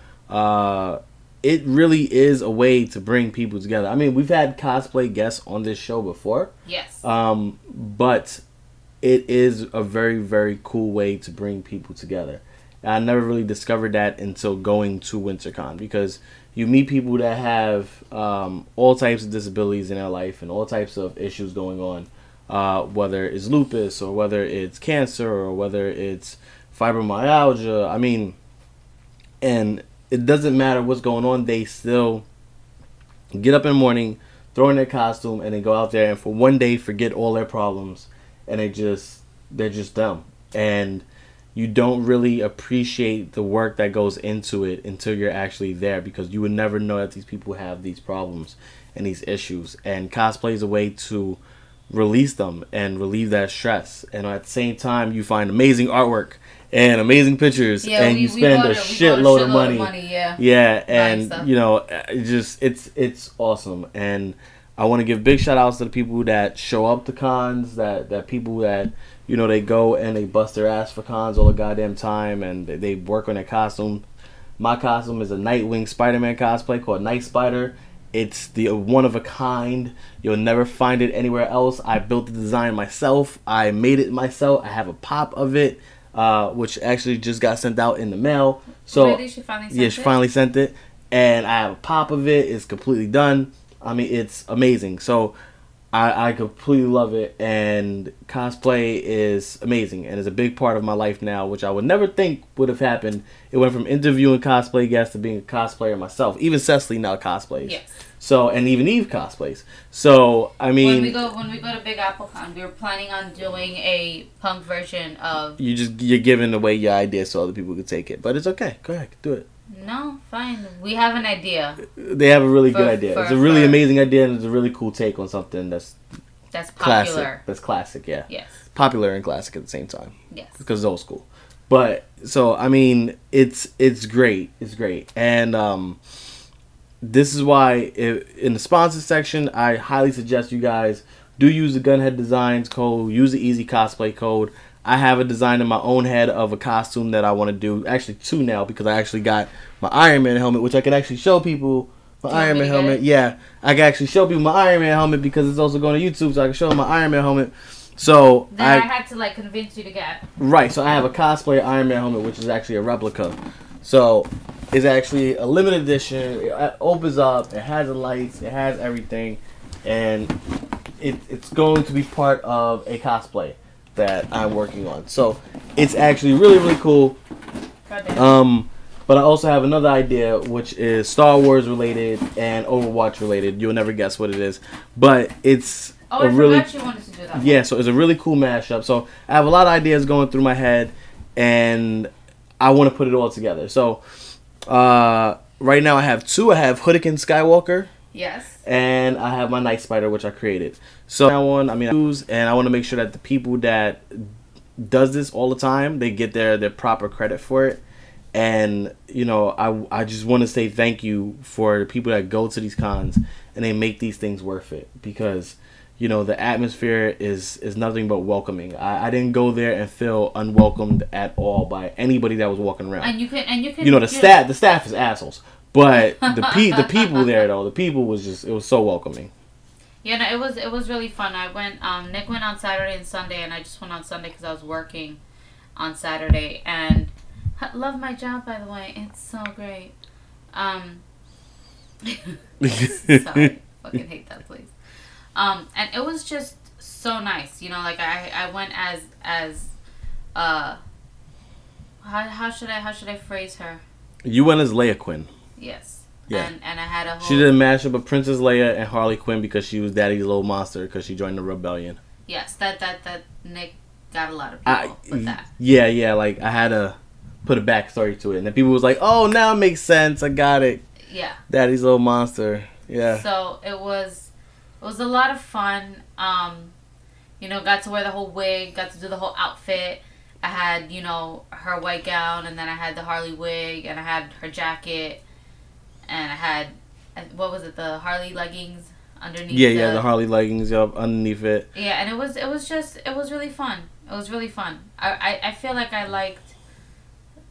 It really is a way to bring people together. I mean, we've had cosplay guests on this show before. Yes. But it is a very cool way to bring people together. I never really discovered that until going to WinterCon, because you meet people that have all types of disabilities in their life and all types of issues going on, whether it's lupus or whether it's cancer or whether it's fibromyalgia. I mean, and it doesn't matter what's going on. They still get up in the morning, throw in their costume, and then go out there and for one day forget all their problems, and they're just them. And you don't really appreciate the work that goes into it until you're actually there, because you would never know that these people have these problems and these issues. And cosplay is a way to release them and relieve that stress. And at the same time, you find amazing artwork and amazing pictures, and you spend a shitload of money. Yeah, and nice, you know, it's awesome. And I want to give big shout outs to the people that show up to cons, that people that, you know, they go and they bust their ass for cons all the goddamn time, and they work on their costume. My costume is a Nightwing Spider-Man cosplay called Night Spider. It's the one of a kind. You'll never find it anywhere else. I built the design myself. I made it myself. I have a pop of it, which actually just got sent out in the mail. So really? She finally sent it, and I have a pop of it. It's completely done. I mean, it's amazing. So I completely love it, and cosplay is amazing, and is a big part of my life now, which I would never think would have happened. It went from interviewing cosplay guests to being a cosplayer myself. Even Cecily now cosplays. Yes. So, and even Eve cosplays. So, I mean, when we go to Big Apple Con, we were planning on doing a punk version of. You're giving away your idea so other people could take it, but it's okay. Go ahead, do it. No, fine. We have an idea. They have a really good idea. It's a really amazing idea, and it's a really cool take on something that's popular. Classic. That's classic, yeah. Yes. Popular and classic at the same time. Yes. Because it's old school. But so I mean, it's great. It's great, and this is why in the sponsor section, I highly suggest you guys do use the Gunhead Designs code. Use the Easy Cosplay code. I have a design in my own head of a costume that I want to do. Actually, 2 now, because I actually got my Iron Man helmet, which I can actually show people. My Iron Man helmet. Yeah, I can actually show people my Iron Man helmet because it's also going to YouTube, so I can show them my Iron Man helmet. So then I had to like convince you to get. Right, so I have a cosplay Iron Man helmet, which is actually a replica. So it's actually a limited edition. It opens up. It has the lights. It has everything, and it's going to be part of a cosplay that I'm working on. So it's actually really, really cool. But I also have another idea, which is Star Wars related and Overwatch related. You'll never guess what it is, but it's I forgot you wanted to do that. Yeah, so it's a really cool mashup. So I have a lot of ideas going through my head, and I want to put it all together. So right now I have 2. I have Hoodikin Skywalker. Yes. And I have my Night Spider, which I created. So now on, I want to make sure that the people that does this all the time, they get their proper credit for it. And, you know, I just want to say thank you for the people that go to these cons and they make these things worth it. Because, you know, the atmosphere is nothing but welcoming. I didn't go there and feel unwelcomed at all by anybody that was walking around. And you can you know, the staff is assholes. But the people there, though, the people it was so welcoming. Yeah, no, it was really fun. I went, Nick went on Saturday and Sunday, and I just went on Sunday because I was working on Saturday. And I love my job, by the way. It's so great. Sorry, fucking hate that place. And it was just so nice, you know. Like I went as how should I phrase her? You went as Leia Quinn. Yes. Yeah. And I had a whole... She did a mashup of Princess Leia and Harley Quinn because she was Daddy's little monster because she joined the rebellion. Yes, that Nick got a lot of people with that. Yeah, like I had to put a backstory to it, and then people was like, "Oh, now it makes sense. I got it." Yeah. Daddy's little monster. Yeah. So it was a lot of fun. You know, got to wear the whole wig, got to do the whole outfit. I had, you know, her white gown, and then I had the Harley wig, and I had her jacket. And I had, what was it, the Harley leggings underneath. Yeah, the Harley leggings up underneath it. Yeah, and it was really fun. It was really fun. I feel like I liked,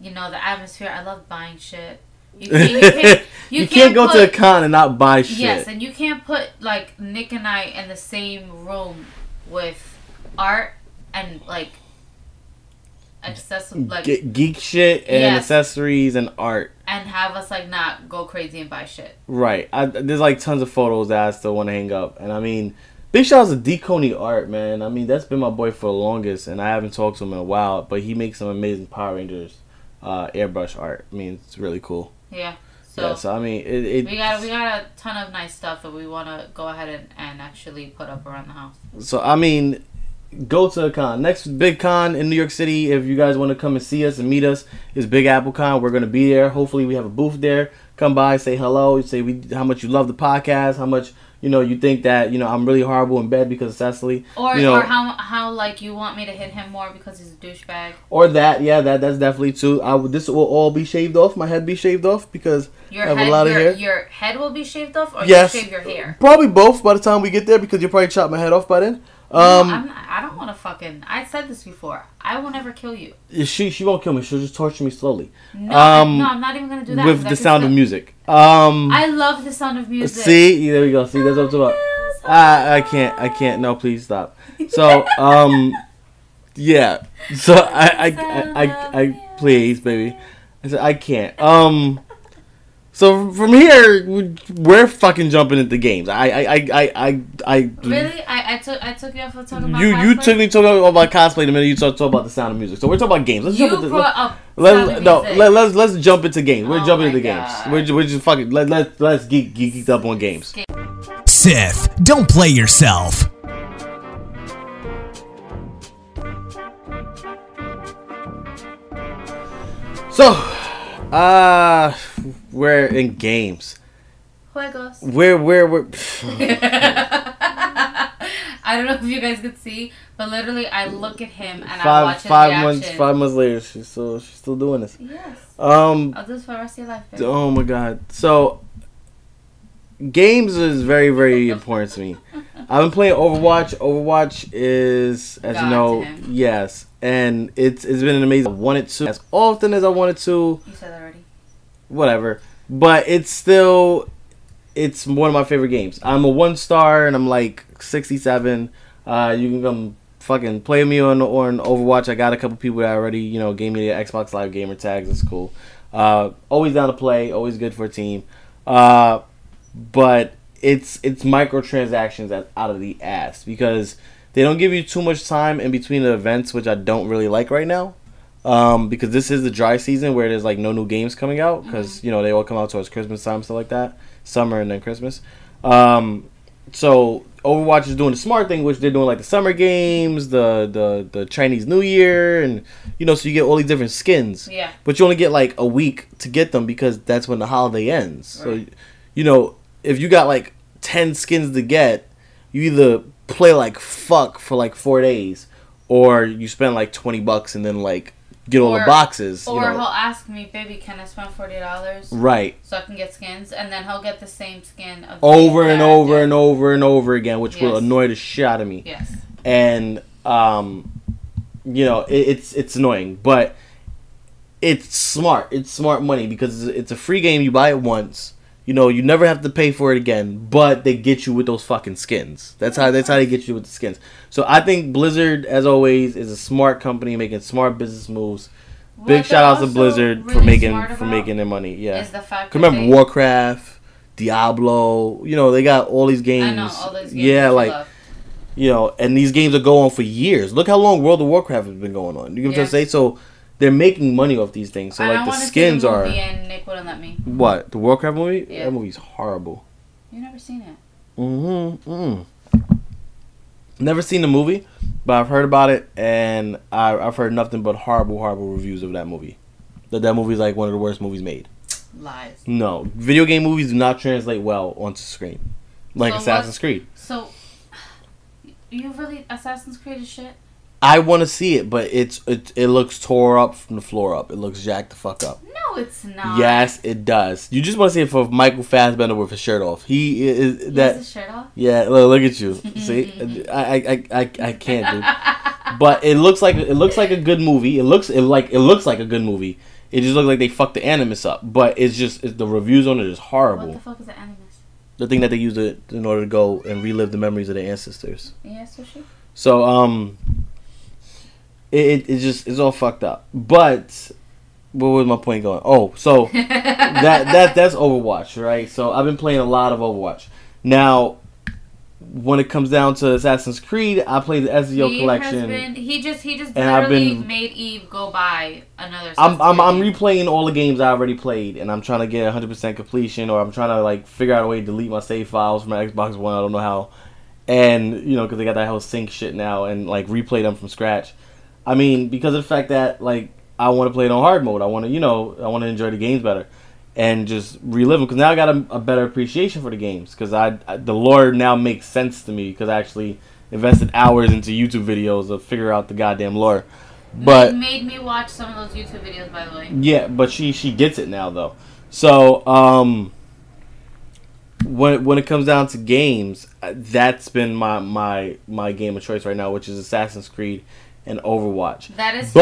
you know, the atmosphere. I love buying shit. You can't go to a con and not buy shit. Yes, and you can't put, like, Nick and I in the same room with art and, like, accessible, like geek shit and accessories and art, and have us like not go crazy and buy shit. Right. There's like tons of photos that I still want to hang up, and I mean, big shout out to D Coney Art, man. I mean, that's been my boy for the longest, and I haven't talked to him in a while, but he makes some amazing Power Rangers airbrush art. I mean, it's really cool. Yeah. So I mean, we got a ton of nice stuff that we want to go ahead and actually put up around the house. So I mean, go to a con. Next big con in New York City, if you guys want to come and see us and meet us, is Big Apple Con. We're going to be there. Hopefully we have a booth there. Come by, say hello, say how much you love the podcast, how much, you know, you think that, you know, I'm really horrible in bed because of Cecily. Or, you know, or how like you want me to hit him more because he's a douchebag. Or that, yeah, that's definitely too. This will all be shaved off. My head be shaved off because I have a lot of hair. Your head will be shaved off, or yes, you shave your hair? Probably both by the time we get there because you'll probably chop my head off by then. No, I don't want to fucking... I said this before. I will never kill you. She won't kill me. She'll just torture me slowly. No, I'm not even going to do that. With the sound of music. I love the sound of music. See? There we go. See, that's what I'm talking about. I can't. No, please stop. So, yeah. So, I please, baby. I said, I can't. So from here, we're fucking jumping into games. Really? I took you off of talking about you cosplay? took me talking about cosplay the minute you talk about the Sound of Music. So we're talking about games. Let's You jump into brought up let's jump into games. We're jumping into games. God. We're just fucking let's geek up on games. Sith, don't play yourself. So, we're in games. Juegos. We're I don't know if you guys could see, but literally I look at him and I watch his reaction. 5 months later, she's still doing this. Yes. I'll do this for the rest of your life, baby. Oh my god. So, games is very, very important to me. I've been playing Overwatch. Overwatch is, as you know, yes, and it's been an amazing. I wanted to as often as I wanted to. You said that already. Whatever, but it's one of my favorite games. I'm a 1-star and I'm like 67. You can come fucking play me on Overwatch. I got a couple people that already gave me the Xbox Live gamer tags. It's cool. Always down to play. Always good for a team. But it's microtransactions that's out of the ass because they don't give you too much time in between the events, which I don't really like right now. Because this is the dry season where there's like no new games coming out because they all come out towards Christmas time, stuff like that, summer and then Christmas. So Overwatch is doing the smart thing, which they're doing like the summer games, the Chinese New Year, and so you get all these different skins. Yeah. But you only get like a week to get them because that's when the holiday ends. Right. So if you got like 10 skins to get, you either play like fuck for like 4 days, or you spend like $20 and then like get all the boxes. Or he'll ask me, baby, can I spend $40? Right. So I can get skins, and then he'll get the same skin of over and over and over and over again, which will annoy the shit out of me. Yes. And it's annoying, but it's smart. It's smart money because it's a free game. You buy it once. You never have to pay for it again, but they get you with those fucking skins. That's how they get you with the skins. So I think Blizzard, as always, is a smart company making smart business moves. Big shout out to Blizzard for making their money. Yeah. Is the fact remember Warcraft, Diablo, they got all these games. I know all those games. Yeah, like and these games are going on for years. Look how long World of Warcraft has been going on. You know what I'm saying? So they're making money off these things. So like the skins are. And Nick wouldn't let me. What, the Warcraft movie? Yeah. That movie's horrible. You've never seen it. Never seen the movie, but I've heard about it, and I've heard nothing but horrible reviews of that movie. That movie's like one of the worst movies made. Lies. No, video game movies do not translate well onto screen, like Assassin's Creed. So, you really Assassin's Creed is shit? I want to see it, but it looks tore up from the floor up. It looks jacked the fuck up. No, it's not. Yes, it does. You just want to see it for Michael Fassbender with his shirt off. He is that. He has his shirt off? Yeah, look at you. See, I can't do. But it looks like a good movie. It looks like a good movie. It just looks like they fucked the Animus up. But it's the reviews on it is horrible. What the fuck is the Animus? The thing that they use it in order to go and relive the memories of their ancestors. Yeah, Sushi. So it's all fucked up. But where was my point going? Oh, so that's Overwatch, right? So I've been playing a lot of Overwatch. Now, when it comes down to Assassin's Creed, I played the Ezio collection. He just literally made Eve go buy another. I'm replaying all the games I already played, and I'm trying to get 100% completion, or I'm trying to like figure out a way to delete my save files from my Xbox One. I don't know how, and because they got that whole sync shit now, and like replay them from scratch. I mean, because of the fact that like I want to play it on hard mode, I want to enjoy the games better, and just relive them. Because now I got a better appreciation for the games. Because the lore now makes sense to me. Because I actually invested hours into YouTube videos to figure out the goddamn lore. But you made me watch some of those YouTube videos, by the way. Yeah, but she gets it now though. So when it comes down to games, that's been my game of choice right now, which is Assassin's Creed and Overwatch. That is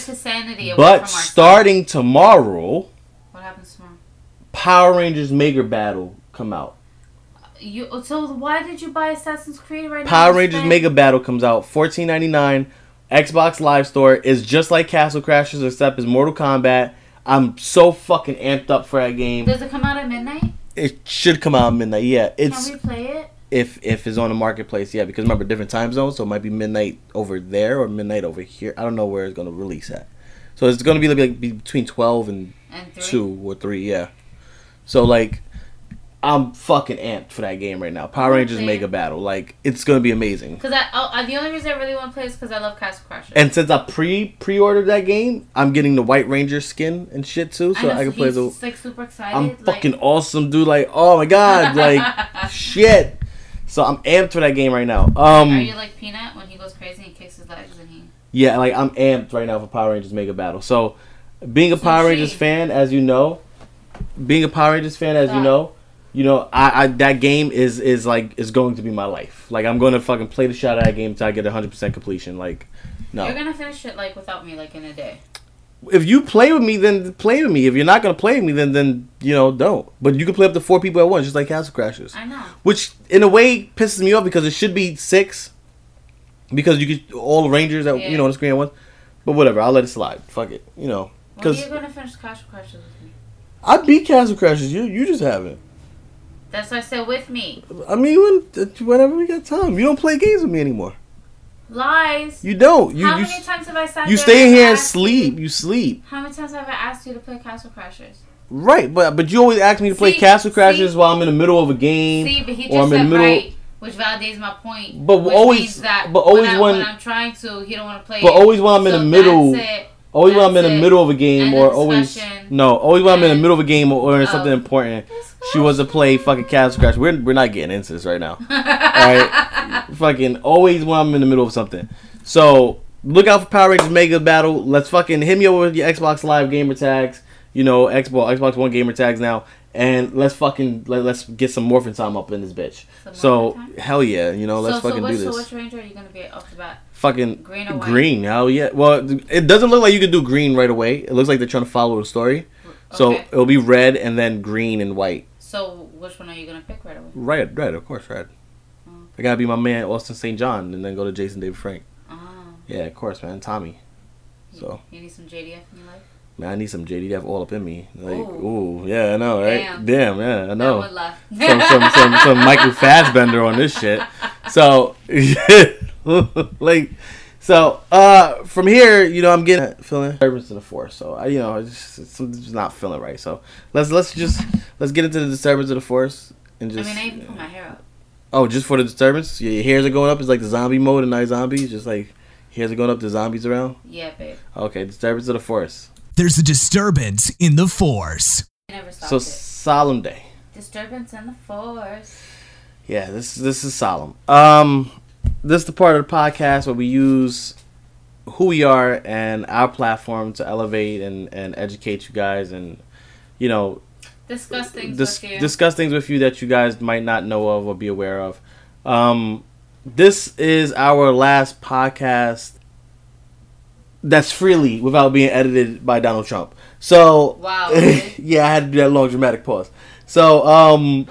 his sanity. But starting tomorrow, what happens tomorrow? Power Rangers Mega Battle come out. So why did you buy Assassin's Creed right now? Power Rangers Mega Battle comes out $14.99. Xbox Live Store is just like Castle Crashers, except it's Mortal Kombat. I'm so fucking amped up for that game. Does it come out at midnight? It should come out at midnight. Yeah, Can we play it? If it's on the marketplace, yeah, because remember different time zones, so it might be midnight over there or midnight over here. I don't know where it's gonna release at. So it's gonna be like between 12 and 2 or 3, yeah. So like, I'm fucking amped for that game right now. Power Rangers Mega Battle, like it's gonna be amazing. Because the only reason I really want to play is because I love Castle Crashers. And since I pre-ordered that game, I'm getting the White Ranger skin and shit too, so I can play the. Like super excited. I'm fucking awesome, dude. Like, oh my god, like shit. So I'm amped for that game right now. Are you like Peanut when he goes crazy and kicks his legs and he? Yeah, like I'm amped right now for Power Rangers Mega Battle. So, being a Power Rangers fan, as you know, I that game is going to be my life. Like I'm going to fucking play the shit out of that game until I get 100% completion. Like, no. You're gonna finish it like without me, like in a day. If you play with me, then play with me. If you're not gonna play with me, then don't. But you can play up to 4 people at once, just like Castle Crashers. I know. Which in a way pisses me off because it should be 6. Because you get all the Rangers on the screen at once. But whatever, I'll let it slide. Fuck it, When are you gonna finish Castle Crashers with me? I beat Castle Crashers. You just haven't. That's why I said with me. I mean, whenever we got time. You don't play games with me anymore. Lies. You don't. How many times have I sat there? You stay in here and sleep. You sleep. How many times have I asked you to play Castle Crashers? Right, but you always ask me to play Castle Crashers while I'm in the middle of a game. See, but he just said right, which validates my point. But always, when I'm trying to, he don't want to play. But always when I'm in the middle. Always when I'm in the middle of a game, or always when I'm in the middle of a game or something important, she wants to play fucking Castle Crash. We're not getting into this right now. Alright? Fucking always when I'm in the middle of something. So look out for Power Rangers Mega Battle. Let's fucking hit me over with your Xbox Live gamer tags. Xbox One gamer tags now. And let's get some morphin' time up in this bitch. So hell yeah, let's fucking do this. So which Ranger are you gonna be off the bat? Fucking green or white? Green, hell yeah. Well, it doesn't look like you could do green right away. It looks like they're trying to follow the story. So it'll be red and then green and white. So which one are you gonna pick right away? Red, of course, red. I gotta be my man Austin St. John and then go to Jason David Frank. Yeah, of course, man. Tommy. So you need some JDF in your life? Man, I need some JDF all up in me. Like, ooh, yeah, I know, right? Damn, yeah, I know. Some Michael Fassbender on this shit. So, from here, I'm feeling disturbance in the force. So, something's just not feeling right. So, let's get into the disturbance of the force and just. I even put my hair up. Oh, just for the disturbance? Your hairs are going up. It's like the zombie mode in Night Zombies. Just like hairs are going up. The zombies around. Yeah, babe. Okay, disturbance of the force. There's a disturbance in the force. So solemn day. Disturbance in the force. Yeah, this is solemn. This is the part of the podcast where we use who we are and our platform to elevate and educate you guys and discuss things with you that you guys might not know of or be aware of. This is our last podcast that's freely without being edited by Donald Trump. So wow, really? Yeah, I had to do that long dramatic pause. So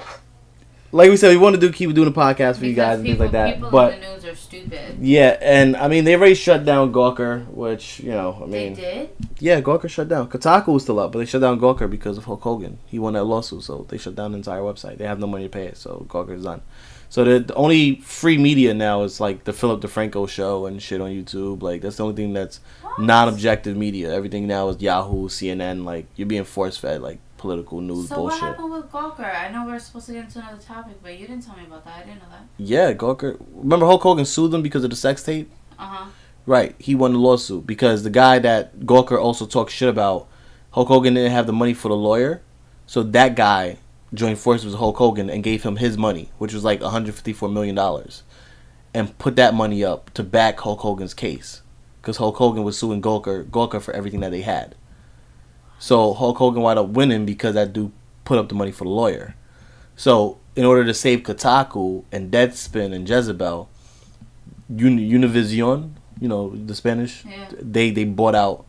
like we said, we want to keep doing the podcast for you guys and things like that. People but in the news are stupid. Yeah, and I mean they already shut down Gawker, which they did. Yeah, Gawker shut down. Kotaku was still up, but they shut down Gawker because of Hulk Hogan. He won that lawsuit, so they shut down the entire website. They have no money to pay it, so Gawker's done. So the only free media now is like the Philip DeFranco show and shit on YouTube. Like that's the only thing that's non-objective media. Everything now is Yahoo, CNN. Like you're being force-fed like political news bullshit. So what happened with Gawker? I know we're supposed to get into another topic, but you didn't tell me about that. I didn't know that. Yeah, Gawker. Remember Hulk Hogan sued them because of the sex tape? Right. He won the lawsuit because the guy that Gawker also talked shit about, Hulk Hogan didn't have the money for the lawyer, so that guy joined forces with Hulk Hogan and gave him his money, which was like $154 million, and put that money up to back Hulk Hogan's case because Hulk Hogan was suing Gawker for everything that they had. So Hulk Hogan wound up winning because that dude put up the money for the lawyer. So in order to save Kotaku and Deadspin and Jezebel, Univision, the Spanish, they bought out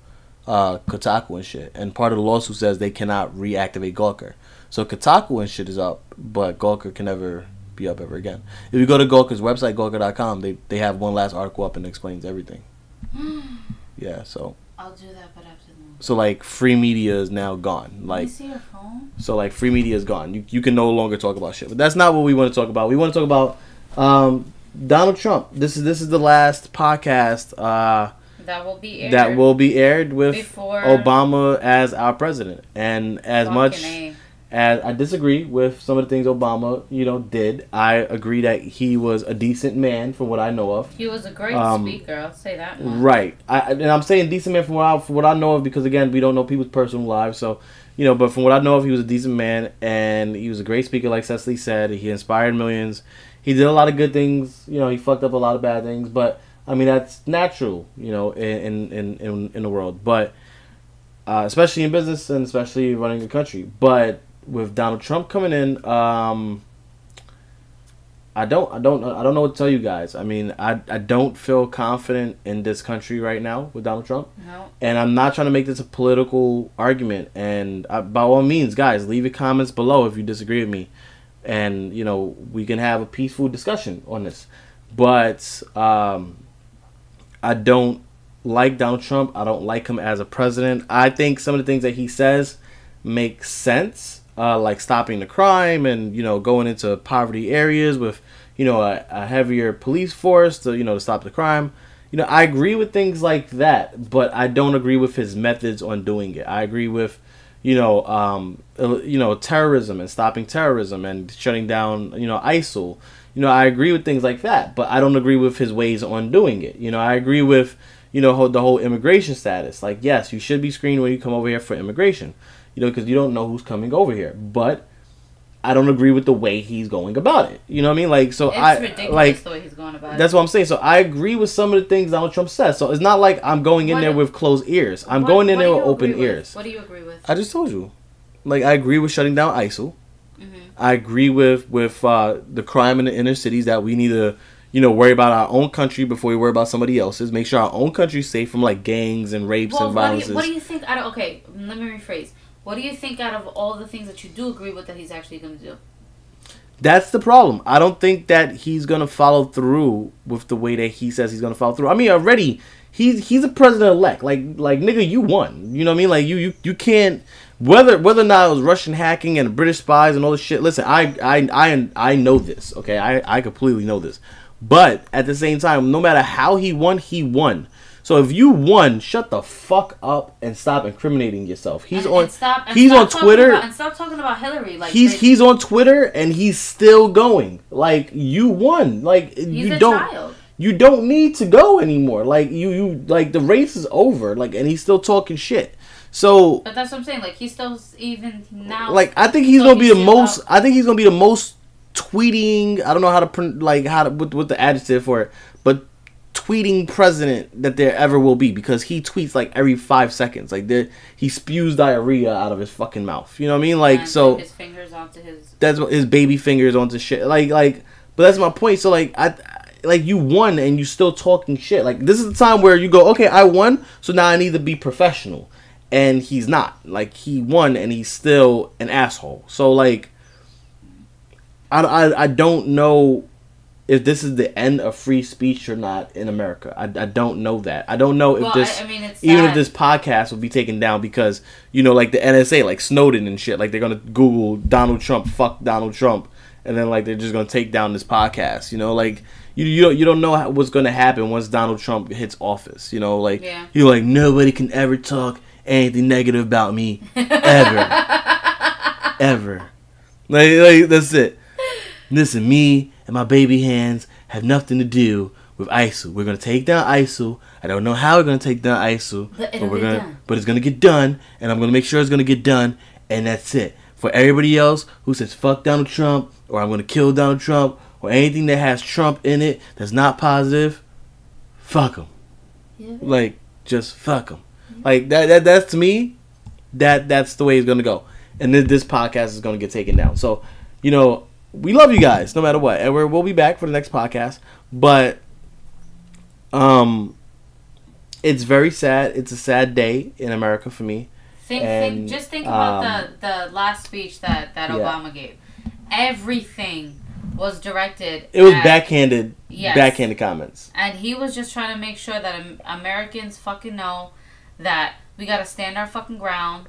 Kotaku and shit. And part of the lawsuit says they cannot reactivate Gawker. So Kotaku and shit is up, but Gawker can never be up ever again. If you go to Gawker's website, Gawker.com, they have one last article up and explains everything. Yeah, so. I'll do that, but after the movie. So like free media is now gone. Like, Can you see your phone? So like free media is gone. You can no longer talk about shit. But that's not what we want to talk about. We want to talk about Donald Trump. This is the last podcast That will be aired. that will be aired with Before Obama as our president. And as much A. as I disagree with some of the things Obama, did, I agree that he was a decent man from what I know of. He was a great speaker, I'll say that much. Right. And I'm saying decent man from what I know of because, again, we don't know people's personal lives. So, but from what I know of, he was a decent man and he was a great speaker, like Cecily said. He inspired millions. He did a lot of good things. He fucked up a lot of bad things. But, I mean, that's natural, in the world. But, especially in business and especially running a country. But with Donald Trump coming in, I don't know what to tell you guys. I mean, I don't feel confident in this country right now with Donald Trump. No. And I'm not trying to make this a political argument. And by all means, guys, leave your comments below if you disagree with me. And, we can have a peaceful discussion on this. But I don't like Donald Trump. I don't like him as a president. I think some of the things that he says make sense. Like stopping the crime and, going into poverty areas with, a heavier police force to stop the crime. I agree with things like that, but I don't agree with his methods on doing it. I agree with, terrorism and stopping terrorism and shutting down, ISIL. I agree with things like that, but I don't agree with his ways on doing it. I agree with, the whole immigration status. Like, yes, you should be screened when you come over here for immigration. Because you don't know who's coming over here. But I don't agree with the way he's going about it. You know what I mean? Like, so it's ridiculous the way he's going about it. That's what I'm saying. So I agree with some of the things Donald Trump says. So it's not like I'm going in there with closed ears. I'm going in there with open ears. What do you agree with? I just told you. Like, I agree with shutting down ISIL. Mm-hmm. I agree with the crime in the inner cities that we need to, worry about our own country before we worry about somebody else's. Make sure our own country's safe from, like, gangs and rapes and violence. What do you think? Okay, let me rephrase. What do you think out of all the things that you do agree with that he's actually going to do? That's the problem. I don't think that he's going to follow through with the way that he says he's going to follow through. I mean, already, he's a president-elect. Like nigga, you won. You know what I mean? Like, you can't... Whether or not it was Russian hacking and British spies and all this shit, listen, I know this, okay? I completely know this. But, at the same time, no matter how he won, he won. So if you won, shut the fuck up and stop incriminating yourself. He's on Twitter and stop talking about Hillary. Like he's on Twitter and he's still going. Like, you won. Like, you don't need to go anymore. Like you like the race is over. Like, and he's still talking shit. So, but that's what I'm saying. Like, he's still even now. Like, I think he's gonna be the most. I think he's gonna be the most tweeting. I don't know how to what the adjective for it, but tweeting president that there ever will be, because he tweets like every 5 seconds. Like, he spews diarrhea out of his fucking mouth. You know what I mean? Like, so his fingers onto his. That's what his baby fingers onto shit. Like, but that's my point. So like you won and you still talking shit. Like, this is the time where you go, okay, I won, so now I need to be professional. And he's not. Like, he won and he's still an asshole. So like, I don't know if this is the end of free speech or not in America. I don't know that. I don't know if if this podcast will be taken down because, like the NSA, like Snowden and shit, like they're going to Google Donald Trump, fuck Donald Trump, and then like they're just going to take down this podcast, like you don't know what's going to happen once Donald Trump hits office, like you're like, nobody can ever talk anything negative about me ever. Ever. Like that's it. Listen, me and my baby hands have nothing to do with ISIL. We're going to take down ISIL. I don't know how we're going to take down ISIL, but it's going to get done, and I'm going to make sure it's going to get done, and that's it. For everybody else who says fuck Donald Trump, or I'm going to kill Donald Trump, or anything that has Trump in it that's not positive, fuck them. Yeah. Like, just fuck them. Yeah. Like, that's to me, that's the way it's going to go. And this podcast is going to get taken down. So, we love you guys no matter what, and we'll be back for the next podcast. But it's very sad. It's a sad day in America for me. Just think about the last speech that Obama gave. Everything was directed. It was backhanded. Yes. Backhanded comments. And he was just trying to make sure that Americans fucking know that We gotta stand our fucking ground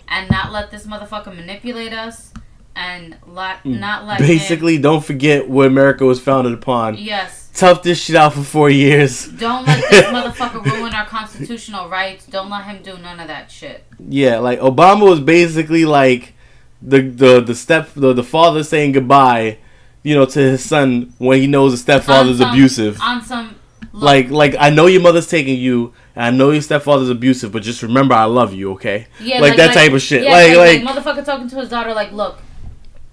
and not let this motherfucker manipulate us and not let basically him... Don't forget what America was founded upon. Yes. Tough this shit out for 4 years. Don't let this motherfucker ruin our constitutional rights. Don't let him do none of that shit. Yeah, like Obama was basically like the father saying goodbye, you know, to his son when he knows the stepfather's abusive. On some like I know your mother's taking you, and I know your stepfather's abusive, but just remember I love you, okay? Yeah, like that type of shit. Yeah, like motherfucker talking to his daughter like, look,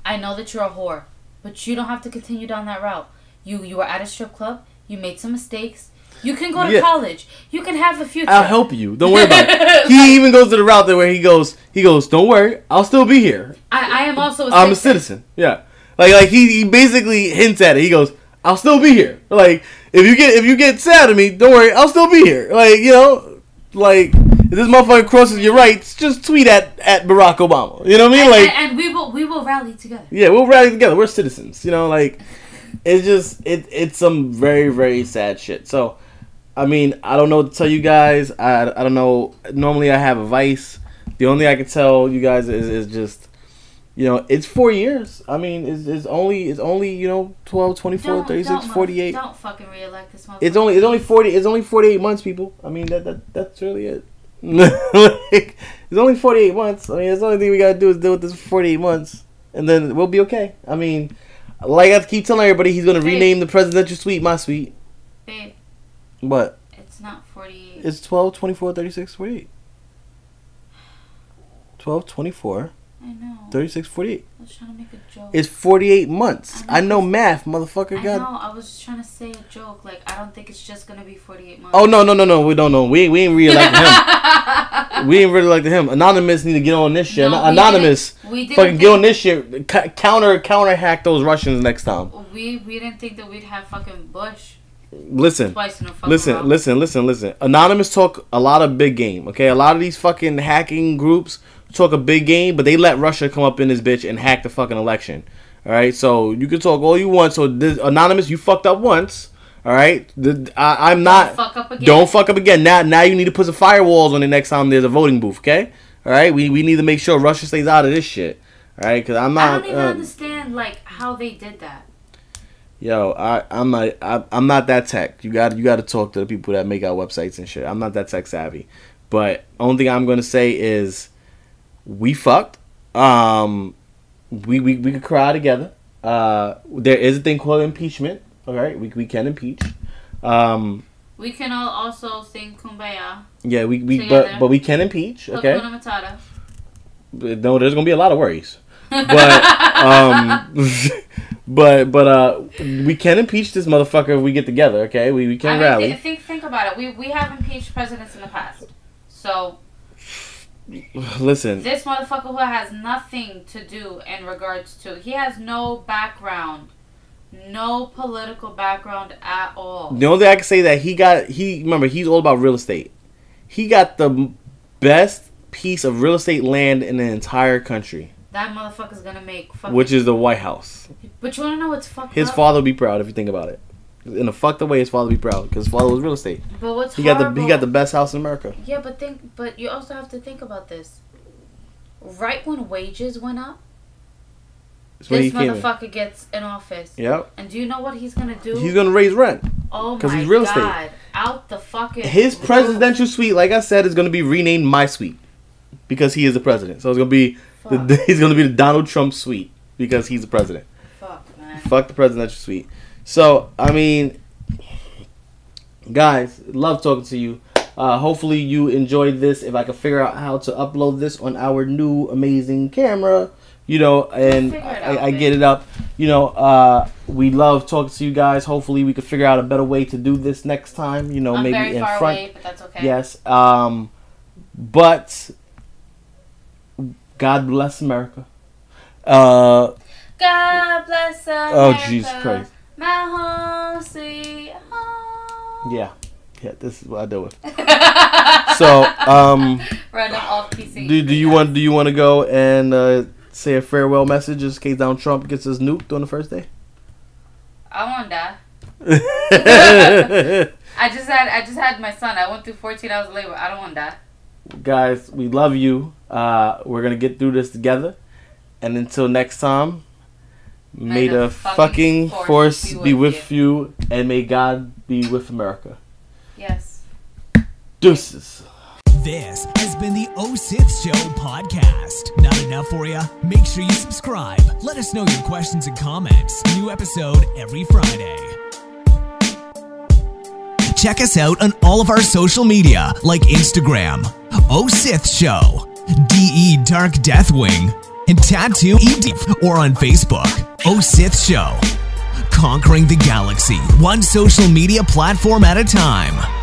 I know that you're a whore, but you don't have to continue down that route. You were at a strip club. You made some mistakes. You can go to college. You can have a future. I'll help you. Don't worry about it. He even goes to the route there where he goes, don't worry, I'll still be here. I am also I'm a citizen. Yeah. Like he basically hints at it. He goes, I'll still be here. Like, if you get sad at me, don't worry, I'll still be here. Like, you know, like if this motherfucker crosses your rights, just tweet at Barack Obama. You know what I mean? And we will rally together. Yeah, we'll rally together. We're citizens. You know, like it's just it's some very, very sad shit. So I mean, I don't know what to tell you guys. I don't know. Normally I have advice. The only thing I can tell you guys is just, you know, it's 4 years. I mean, it's only you know, 12, 24, 36, 48. Don't fucking reelect this motherfucker. It's only 48 months, people. I mean, that's really it. Like, it's only 48 months. I mean, that's the only thing we gotta do is deal with this for 48 months, and then we'll be okay. I mean, like I keep telling everybody, he's gonna rename the presidential suite my suite. Babe. What? It's not 48. It's 12, 24, 36, 48. 12, 24. I know. 36, 48. I was trying to make a joke. It's 48 months. I know math, motherfucker. I know. I was just trying to say a joke. Like, I don't think it's just going to be 48 months. Oh, no. We don't know. We ain't really like him. We ain't really like him. Anonymous need to get on this shit. No, Anonymous. We didn't fucking get on this shit. Counter hack those Russians next time. We didn't think that we'd have fucking Bush. Listen. Twice in a fucking Listen. Anonymous talk a lot of big game, okay? A lot of these fucking hacking groups talk a big game, but they let Russia come up in this bitch and hack the fucking election. All right, so you can talk all you want. So this, Anonymous, you fucked up once. All right, I'm not. Don't fuck up again. Now you need to put some firewalls on it next time there's a voting booth. Okay. All right, we need to make sure Russia stays out of this shit. All right, because I'm not. I don't even understand like how they did that. Yo, I'm not that tech. You got to talk to the people that make our websites and shit. I'm not that tech savvy. But only thing I'm gonna say is, we fucked. We could cry together. There is a thing called impeachment. All right, we can impeach. We can all also sing Kumbaya. Yeah, but we can impeach. Okay. Hakuna Matata. No, there's gonna be a lot of worries. But but we can impeach this motherfucker if we get together. Okay, we can rally. Think about it. We have impeached presidents in the past. So. Listen. This motherfucker who has nothing to do in regards to... He has no background. No political background at all. The only thing I can say that remember, he's all about real estate. He got the best piece of real estate land in the entire country. That motherfucker's gonna make fucking... Which is the White House. But you wanna know what's fucked up? His father would be proud if you think about it. In a fucked up way, his father would be proud because his father was real estate. But what's he got the best house in America. Yeah, but you also have to think about this. Right when wages went up, this motherfucker gets in office. Yep. And do you know what he's gonna do? He's gonna raise rent. Oh my god! Because he's real estate. Out the fucking. His presidential suite, like I said, is gonna be renamed my suite because he is the president. So it's gonna be he's gonna be the Donald Trump suite because he's the president. Fuck, man. Fuck the presidential suite. So, I mean, guys, love talking to you. Hopefully you enjoyed this. If I can figure out how to upload this on our new amazing camera, you know, and I get it up. You know, we love talking to you guys. Hopefully we can figure out a better way to do this next time. You know, I'm maybe very in far front. Away, but that's okay. Yes. But God bless America. God bless America. Oh, Jesus Christ. My home, sweet home. Yeah, this is what I do with. So, random off PC. Do you want to go and say a farewell message just in case Donald Trump gets us nuked on the first day? I won't die. I just had my son. I went through 14 hours of labor. I don't want to die. guys, we love you. We're gonna get through this together. And until next time, may the fucking force be with you, and may God be with America. Yes. Deuces. This has been the Sith Show podcast. Not enough for you? Make sure you subscribe. Let us know your questions and comments. New episode every Friday. Check us out on all of our social media, like Instagram, Sith Show, DE Dark Deathwing, and Tattoo ED, or on Facebook, Sith Show. Conquering the galaxy, one social media platform at a time.